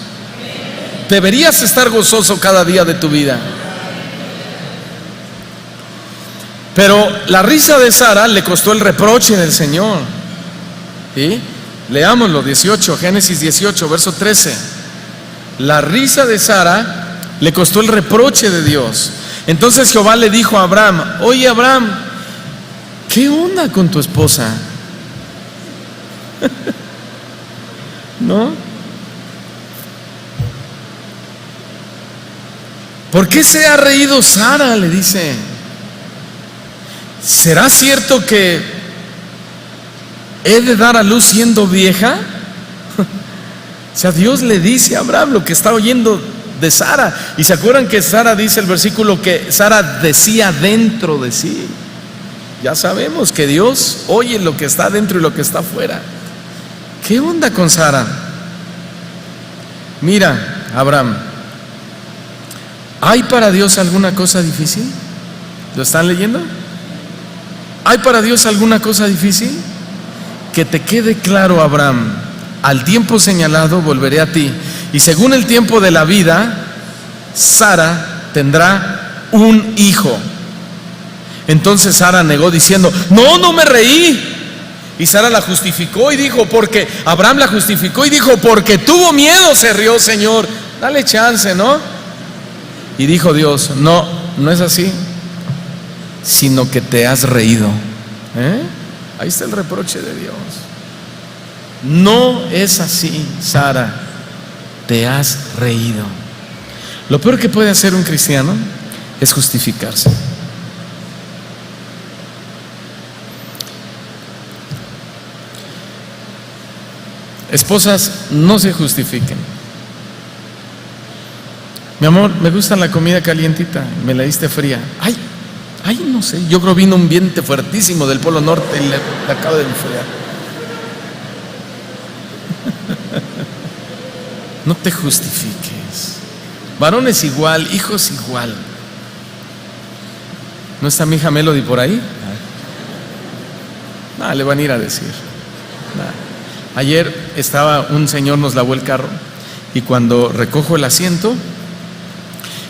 Deberías estar gozoso cada día de tu vida. Pero la risa de Sara le costó el reproche del Señor. ¿Sí? Leámoslo, 18, Génesis 18, verso 13. La risa de Sara le costó el reproche de Dios. Entonces Jehová le dijo a Abraham: oye Abraham, ¿qué onda con tu esposa? ¿No? ¿Por qué se ha reído Sara?, le dice. ¿Será cierto que he de dar a luz siendo vieja? O sea, Dios le dice a Abraham lo que está oyendo de Sara. Y se acuerdan que Sara, dice el versículo, que Sara decía dentro de sí. Ya sabemos que Dios oye lo que está dentro y lo que está afuera. ¿Qué onda con Sara? Mira, Abraham, ¿hay para Dios alguna cosa difícil? ¿Lo están leyendo? ¿Hay para Dios alguna cosa difícil? Que te quede claro, Abraham: al tiempo señalado volveré a ti, y según el tiempo de la vida, Sara tendrá un hijo. Entonces Sara negó diciendo: no me reí. Y Sara la justificó y dijo, porque Abraham la justificó y dijo: porque tuvo miedo se rió, Señor, dale chance, ¿no? Y dijo Dios: no es así, sino que te has reído. Ahí está el reproche de Dios. No es así, Sara, te has reído. Lo peor que puede hacer un cristiano es justificarse. Esposas, no se justifiquen. Mi amor, me gusta la comida calientita, me la diste fría. Ay, Ay, no sé, yo creo vino un viento fuertísimo del Polo Norte y le acaba de enfriar. No te justifiques. Varones igual, hijos igual. ¿No está mi hija Melody por ahí? No, le van a ir a decir. No. Ayer un señor nos lavó el carro y cuando recojo el asiento,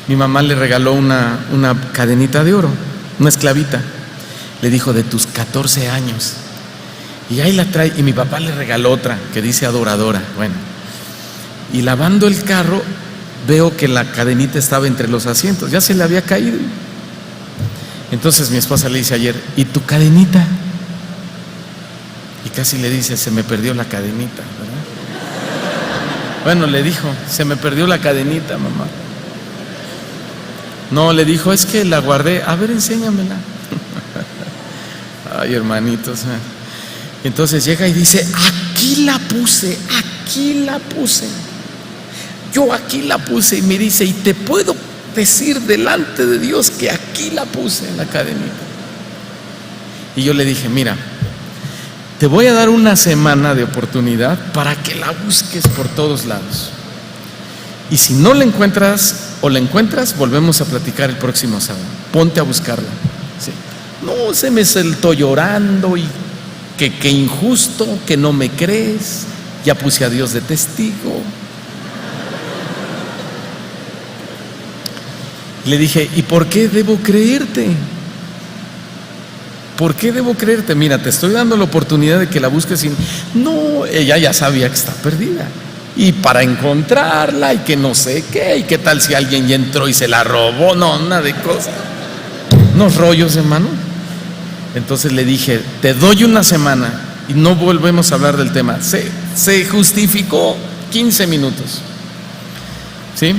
mi mamá le regaló una cadenita de oro, una esclavita. Le dijo, de tus 14 años. Y ahí la trae, y mi papá le regaló otra que dice adoradora. Bueno, y lavando el carro, veo que la cadenita estaba entre los asientos, ya se le había caído. Entonces mi esposa le dice ayer, ¿y tu cadenita? Y casi le dice, se me perdió la cadenita, ¿verdad? Bueno, le dijo, se me perdió la cadenita, mamá. No, le dijo, es que la guardé. A ver, enséñamela. Ay, hermanitos. Entonces llega y dice, aquí la puse. Yo aquí la puse. Y me dice, y te puedo decir delante de Dios que aquí la puse en la cadenita. Y yo le dije, mira, te voy a dar una semana de oportunidad para que la busques por todos lados. Y si no la encuentras o la encuentras, volvemos a platicar el próximo sábado. Ponte a buscarla. ¿Sí? No, se me soltó llorando y que injusto, que no me crees. Ya puse a Dios de testigo. Le dije, ¿y por qué debo creerte? ¿Por qué debo creerte? Mira, te estoy dando la oportunidad de que la busques. No, ella ya sabía que está perdida. Y para encontrarla, y que no sé qué, y qué tal si alguien ya entró y se la robó. No, nada de cosas. Unos rollos, hermano. Entonces le dije, te doy una semana y no volvemos a hablar del tema. Se justificó 15 minutos. ¿Sí?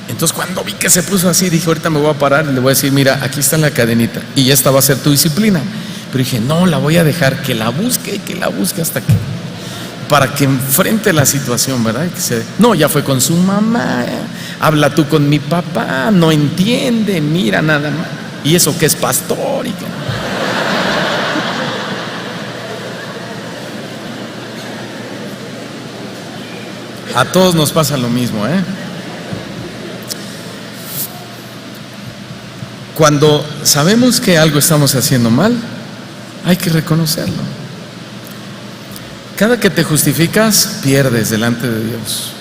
Entonces cuando vi que se puso así, dije, ahorita me voy a parar y le voy a decir, mira, aquí está la cadenita y esta va a ser tu disciplina. Pero dije, no, la voy a dejar que la busque hasta que, para que enfrente la situación, ¿verdad? No, ya fue con su mamá, habla tú con mi papá, no entiende, mira nada más. Y eso que es pastor y que... A todos nos pasa lo mismo, ¿eh? Cuando sabemos que algo estamos haciendo mal, hay que reconocerlo. Cada que te justificas, pierdes delante de Dios.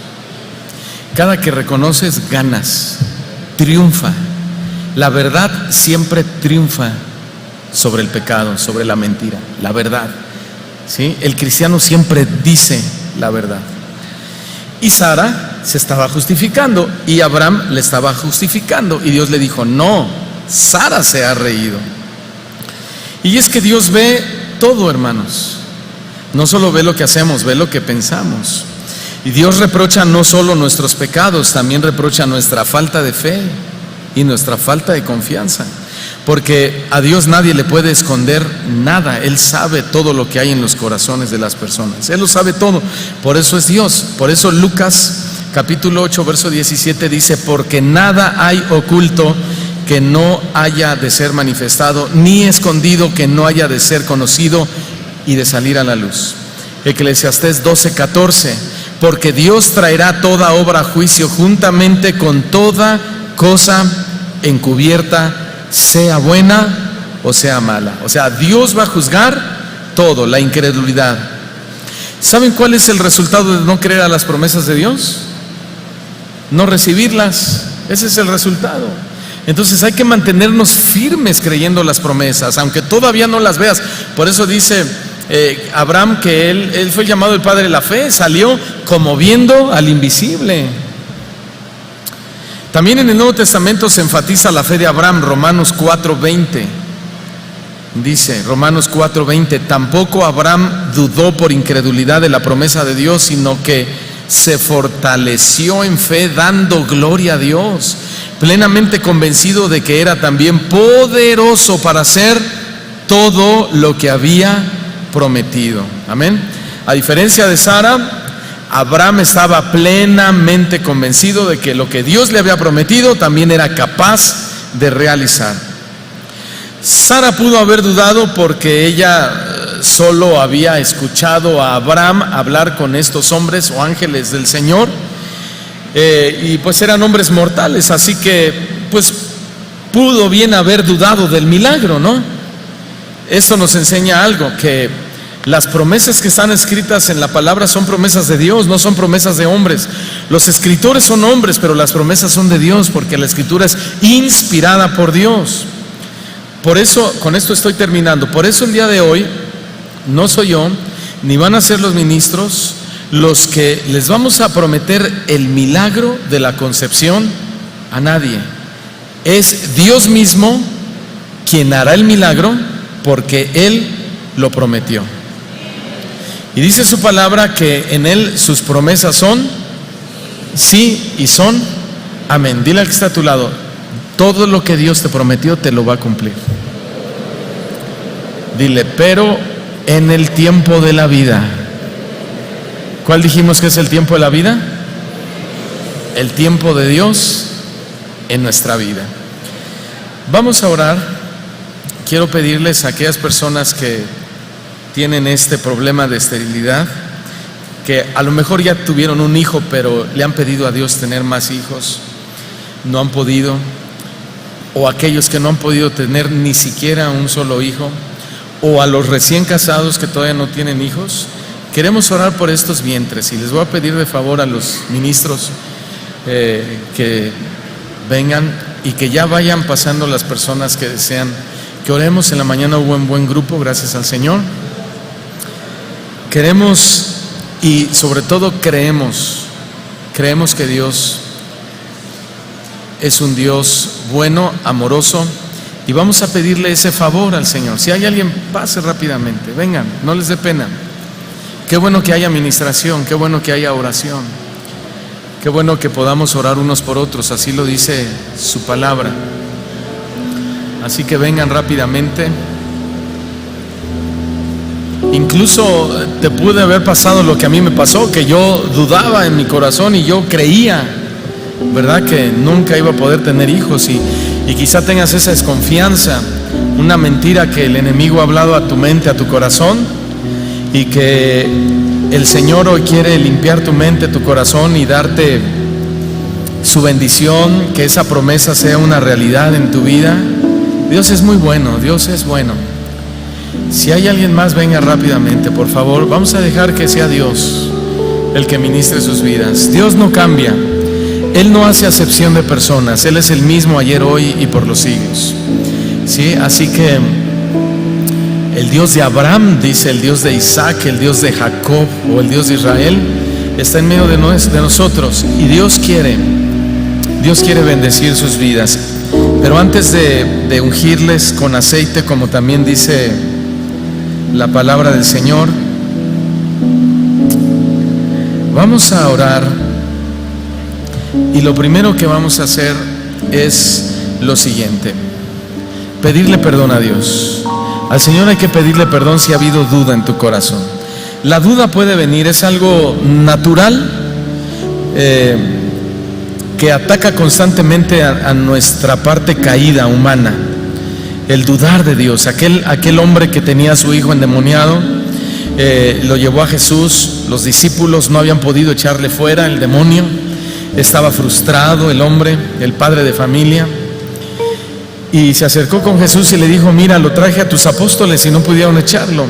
Cada que reconoces, ganas, triunfa. La verdad siempre triunfa sobre el pecado, sobre la mentira. La verdad, ¿sí? El cristiano siempre dice la verdad. Y Sara se estaba justificando y Abraham le estaba justificando. Y Dios le dijo, no, Sara se ha reído. Y es que Dios ve todo, hermanos. No solo ve lo que hacemos, ve lo que pensamos. Y Dios reprocha no solo nuestros pecados, también reprocha nuestra falta de fe y nuestra falta de confianza. Porque a Dios nadie le puede esconder nada. Él sabe todo lo que hay en los corazones de las personas. Él lo sabe todo. Por eso es Dios. Por eso Lucas capítulo 8 verso 17 dice, porque nada hay oculto que no haya de ser manifestado, ni escondido que no haya de ser conocido y de salir a la luz. Eclesiastés 12:14, porque Dios traerá toda obra a juicio juntamente con toda cosa encubierta, sea buena o sea mala. O sea, Dios va a juzgar todo, la incredulidad. ¿Saben cuál es el resultado de no creer a las promesas de Dios? No recibirlas. Ese es el resultado. Entonces hay que mantenernos firmes creyendo las promesas, aunque todavía no las veas. Por eso dice Abraham que él fue llamado el padre de la fe, salió como viendo al invisible. También en el Nuevo Testamento se enfatiza la fe de Abraham. Romanos 4:20 dice, Romanos 4:20, tampoco Abraham dudó por incredulidad de la promesa de Dios, sino que se fortaleció en fe dando gloria a Dios, plenamente convencido de que era también poderoso para hacer todo lo que había prometido. Amén. A diferencia de Sara, Abraham estaba plenamente convencido de que lo que Dios le había prometido también era capaz de realizar. Sara pudo haber dudado porque ella solo había escuchado a Abraham hablar con estos hombres o ángeles del Señor, y pues eran hombres mortales, así que pues pudo bien haber dudado del milagro, ¿no? Esto nos enseña algo, que las promesas que están escritas en la palabra son promesas de Dios, no son promesas de hombres. Los escritores son hombres, pero las promesas son de Dios, porque la escritura es inspirada por Dios. Por eso, con esto estoy terminando, por eso el día de hoy no soy yo, ni van a ser los ministros los que les vamos a prometer el milagro de la concepción a nadie. Es Dios mismo quien hará el milagro, porque Él lo prometió. Y dice su palabra que en Él sus promesas son sí y son amén. Dile al que está a tu lado: todo lo que Dios te prometió te lo va a cumplir. Dile: pero en el tiempo de la vida. ¿Cuál dijimos que es el tiempo de la vida? El tiempo de Dios en nuestra vida. Vamos a orar. Quiero pedirles a aquellas personas que tienen este problema de esterilidad, que a lo mejor ya tuvieron un hijo, pero le han pedido a Dios tener más hijos, no han podido, o aquellos que no han podido tener ni siquiera un solo hijo, o a los recién casados que todavía no tienen hijos. Queremos orar por estos vientres, y les voy a pedir de favor a los ministros que vengan y que ya vayan pasando las personas que desean que oremos. En la mañana hubo un buen grupo, gracias al Señor. Queremos, y sobre todo creemos que Dios es un Dios bueno, amoroso, y vamos a pedirle ese favor al Señor. Si hay alguien, pase rápidamente, vengan, no les dé pena. Qué bueno que haya administración, qué bueno que haya oración, qué bueno que podamos orar unos por otros, así lo dice su palabra. Así que vengan rápidamente. Incluso te pude haber pasado lo que a mí me pasó, que yo dudaba en mi corazón y yo creía, ¿verdad?, que nunca iba a poder tener hijos, y quizá tengas esa desconfianza, una mentira que el enemigo ha hablado a tu mente, a tu corazón, y que el Señor hoy quiere limpiar tu mente, tu corazón, y darte su bendición, que esa promesa sea una realidad en tu vida. Dios es muy bueno, Dios es bueno. Si hay alguien más, venga rápidamente, por favor. Vamos a dejar que sea Dios el que ministre sus vidas. Dios no cambia, Él no hace acepción de personas, Él es el mismo ayer, hoy y por los siglos. ¿Sí? Así que el Dios de Abraham, dice, el Dios de Isaac, el Dios de Jacob o el Dios de Israel está en medio de nosotros, y Dios quiere bendecir sus vidas. Pero antes de ungirles con aceite, como también dice la palabra del Señor, vamos a orar, y lo primero que vamos a hacer es lo siguiente: pedirle perdón a Dios. Al Señor hay que pedirle perdón si ha habido duda en tu corazón. La duda puede venir, es algo natural, que ataca constantemente a nuestra parte caída humana. El dudar de Dios. Aquel hombre que tenía a su hijo endemoniado, lo llevó a Jesús. Los discípulos no habían podido echarle fuera el demonio. Estaba frustrado el hombre, el padre de familia, y se acercó con Jesús y le dijo: mira, lo traje a tus apóstoles y no pudieron echarlo.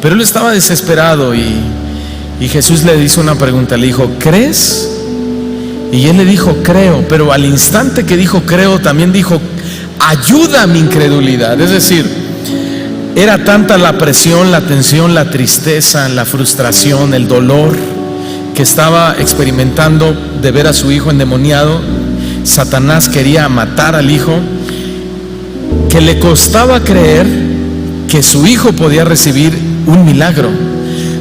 Pero él estaba desesperado, y Jesús le hizo una pregunta, le dijo: ¿crees? Y él le dijo: creo. Pero al instante que dijo creo, también dijo: ayuda a mi incredulidad. Es decir, era tanta la presión, la tensión, la tristeza, la frustración, el dolor que estaba experimentando de ver a su hijo endemoniado. Satanás quería matar al hijo, que le costaba creer que su hijo podía recibir un milagro.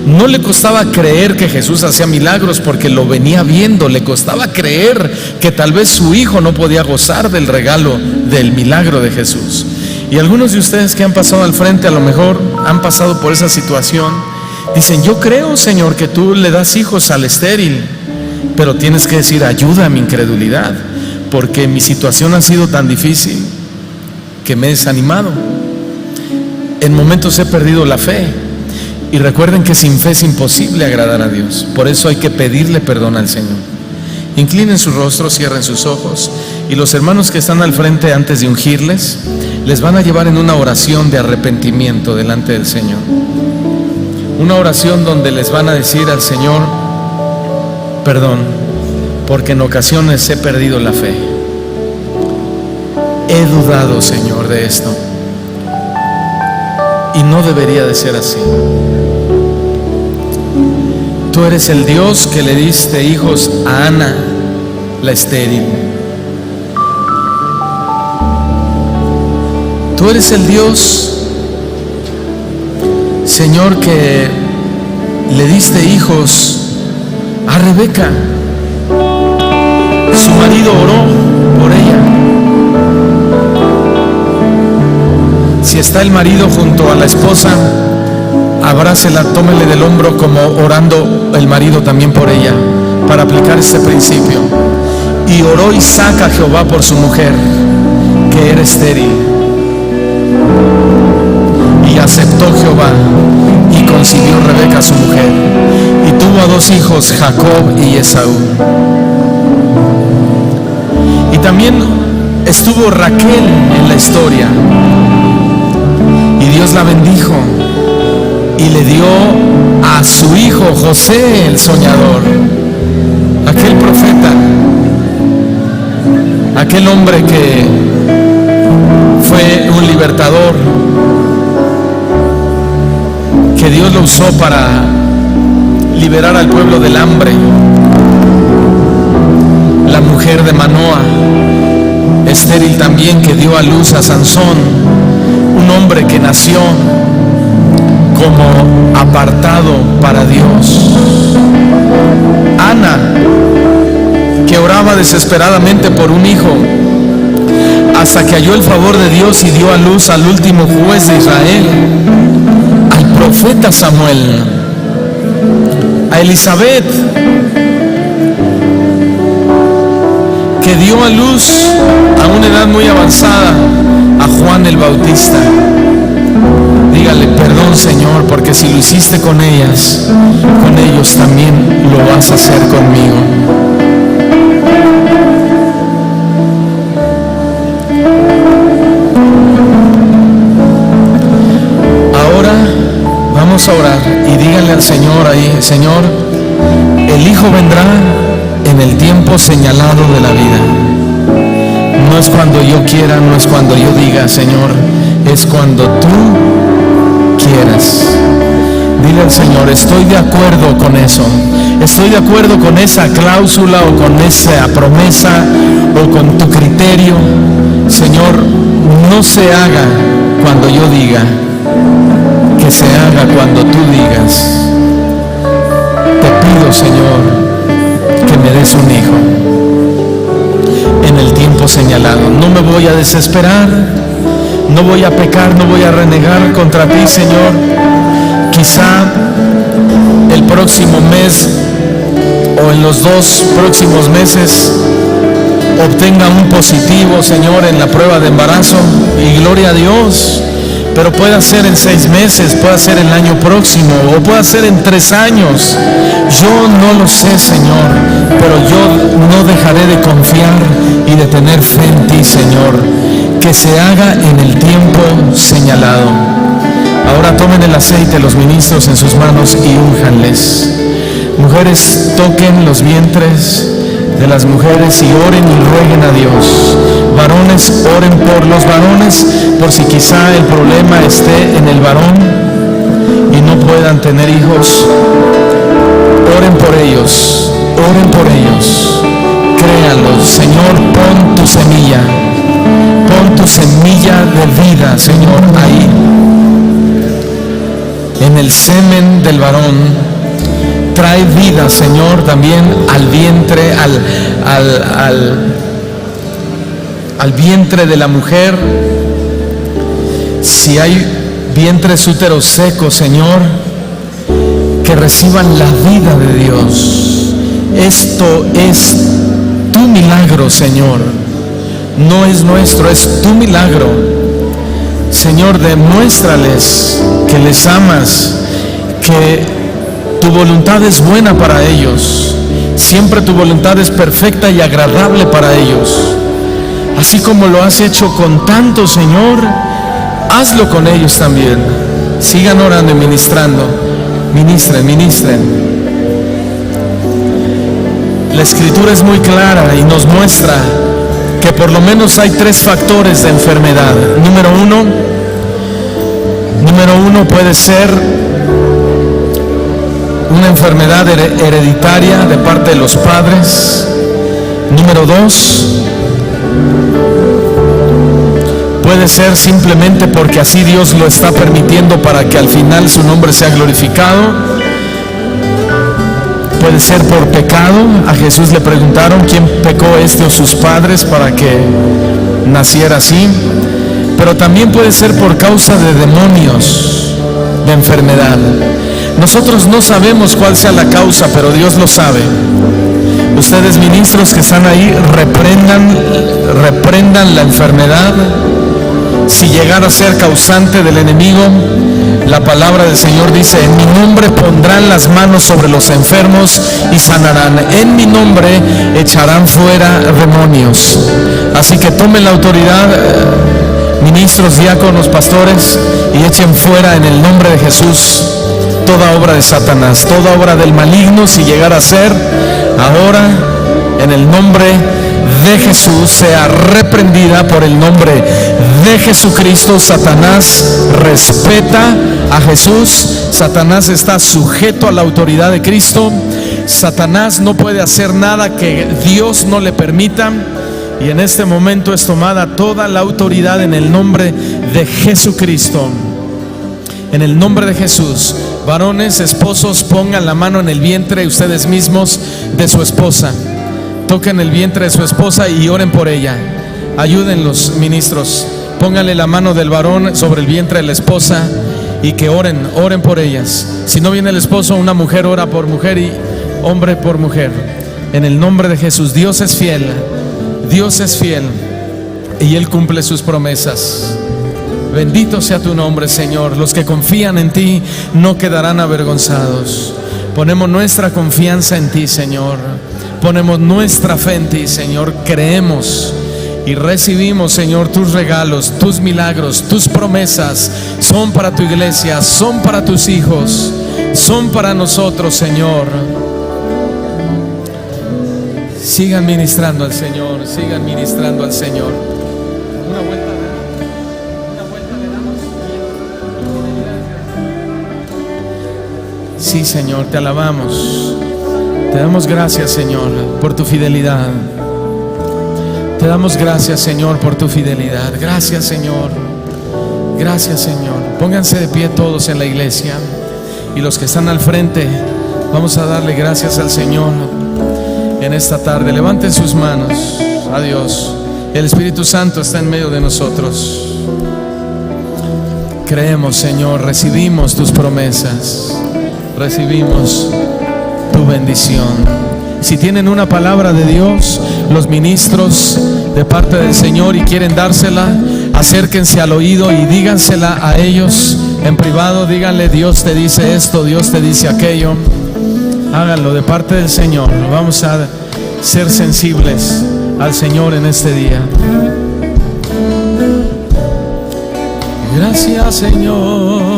No le costaba creer que Jesús hacía milagros porque lo venía viendo. Le costaba creer que tal vez su hijo no podía gozar del regalo del milagro de Jesús. Y algunos de ustedes que han pasado al frente, a lo mejor han pasado por esa situación. Dicen: yo creo, Señor, que tú le das hijos al estéril, pero tienes que decir: ayuda a mi incredulidad, porque mi situación ha sido tan difícil que me he desanimado. en momentos he perdido la fe. Y recuerden que sin fe es imposible agradar a Dios. Por eso hay que pedirle perdón al Señor. Inclinen sus rostros, cierren sus ojos, y los hermanos que están al frente, antes de ungirles, les van a llevar en una oración de arrepentimiento delante del Señor. Una oración donde les van a decir al Señor: perdón, porque en ocasiones he perdido la fe. He dudado, Señor, de esto, y no debería de ser así. Tú eres el Dios que le diste hijos a Ana, la estéril. Tú eres el Dios, Señor, que le diste hijos a Rebeca. Su marido oró por ella. Si está el marido junto a la esposa, abrácela, tómele del hombro, como orando el marido también por ella, para aplicar este principio. Y oró Isaac a Jehová por su mujer, que era estéril. Y aceptó Jehová, y concibió Rebeca su mujer, y tuvo a 2 hijos, Jacob y Esaú. Y también estuvo Raquel en la historia, y Dios la bendijo y le dio a su hijo José, el soñador, aquel profeta, aquel hombre que fue un libertador, que Dios lo usó para liberar al pueblo del hambre. La mujer de Manoa, estéril también, que dio a luz a Sansón, un hombre que nació como apartado para Dios. Ana, que oraba desesperadamente por un hijo, hasta que halló el favor de Dios y dio a luz al último juez de Israel, al profeta Samuel. A Elizabeth, que dio a luz a una edad muy avanzada a Juan el Bautista. Dígale: perdón, Señor, porque si lo hiciste con ellas, con ellos también lo vas a hacer conmigo. Ahora vamos a orar y díganle al Señor ahí: Señor, el Hijo vendrá en el tiempo señalado de la vida. No es cuando yo quiera, no es cuando yo diga, Señor, es cuando tú quieras. Dile al Señor: estoy de acuerdo con eso, estoy de acuerdo con esa cláusula o con esa promesa o con tu criterio. Señor, no se haga cuando yo diga, que se haga cuando tú digas. Te pido, Señor, que me des un hijo en el tiempo señalado. No me voy a desesperar, no voy a pecar, no voy a renegar contra ti, Señor. Quizá el próximo mes o en los 2 próximos meses obtenga un positivo, Señor, en la prueba de embarazo, y gloria a Dios. Pero puede ser en 6 meses, puede ser el año próximo, o puede ser en 3 años. Yo no lo sé, Señor, pero yo no dejaré de confiar y de tener fe en ti, Señor. Que se haga en el tiempo señalado. Ahora tomen el aceite los ministros en sus manos y únjanles. Mujeres, toquen los vientres de las mujeres y oren y rueguen a Dios. Varones, oren por los varones, por si quizá el problema esté en el varón y no puedan tener hijos. Oren por ellos, oren por ellos. Créanlo. Señor, pon tu semilla de vida, Señor, ahí en el semen del varón. Trae vida, Señor, también al vientre, al vientre de la mujer. Si hay vientres úteros secos, Señor, que reciban la vida de Dios. Esto es tu milagro, Señor. No es nuestro, es tu milagro. Señor, demuéstrales que les amas, que tu voluntad es buena para ellos. Siempre tu voluntad es perfecta y agradable para ellos. Así como lo has hecho con tantos, Señor, hazlo con ellos también. Sigan orando y ministrando. Ministren. La Escritura es muy clara y nos muestra que por lo menos hay 3 factores de enfermedad. Número uno puede ser una enfermedad hereditaria de parte de los padres. Número 2, puede ser simplemente porque así Dios lo está permitiendo para que al final su nombre sea glorificado. Puede ser por pecado. A Jesús le preguntaron quién pecó, este o sus padres, para que naciera así. Pero también puede ser por causa de demonios, de enfermedad. Nosotros no sabemos cuál sea la causa, pero Dios lo sabe. Ustedes, ministros que están ahí, reprendan la enfermedad. Si llegara a ser causante del enemigo, la palabra del Señor dice: en mi nombre pondrán las manos sobre los enfermos y sanarán. En mi nombre echarán fuera demonios. Así que tomen la autoridad, ministros, diáconos, pastores, y echen fuera en el nombre de Jesús toda obra de Satanás, toda obra del maligno. Si llegara a ser, ahora en el nombre de Jesús sea reprendida por el nombre de Jesucristo. Satanás respeta a Jesús. Satanás está sujeto a la autoridad de Cristo. Satanás no puede hacer nada que Dios no le permita. Y en este momento es tomada toda la autoridad en el nombre de Jesucristo. En el nombre de Jesús. Varones, esposos, pongan la mano en el vientre ustedes mismos de su esposa. Toquen el vientre de su esposa y oren por ella. Ayuden los ministros. Pónganle la mano del varón sobre el vientre de la esposa y que oren por ellas. Si no viene el esposo, una mujer ora por mujer y hombre por mujer. En el nombre de Jesús. Dios es fiel. Dios es fiel y Él cumple sus promesas. Bendito sea tu nombre, Señor. Los que confían en ti no quedarán avergonzados. Ponemos nuestra confianza en ti, Señor. Ponemos nuestra fe en ti, Señor. Creemos y recibimos, Señor, tus regalos, tus milagros, tus promesas. Son para tu iglesia, son para tus hijos, son para nosotros, Señor. Sigan ministrando al Señor, sigan ministrando al Señor. Una vuelta le damos. Sí, Señor, te alabamos. Te damos gracias, Señor, por tu fidelidad. Te damos gracias, Señor, por tu fidelidad. Gracias, Señor. Gracias, Señor. Pónganse de pie todos en la iglesia. Y los que están al frente, vamos a darle gracias al Señor en esta tarde. Levanten sus manos a Dios. El Espíritu Santo está en medio de nosotros. Creemos, Señor, recibimos tus promesas. Recibimos tu bendición. Si tienen una palabra de Dios, los ministros de parte del Señor, y quieren dársela, acérquense al oído y dígansela a ellos en privado. Díganle: Dios te dice esto, Dios te dice aquello. Háganlo de parte del Señor. Vamos a ser sensibles al Señor en este día. Gracias, Señor.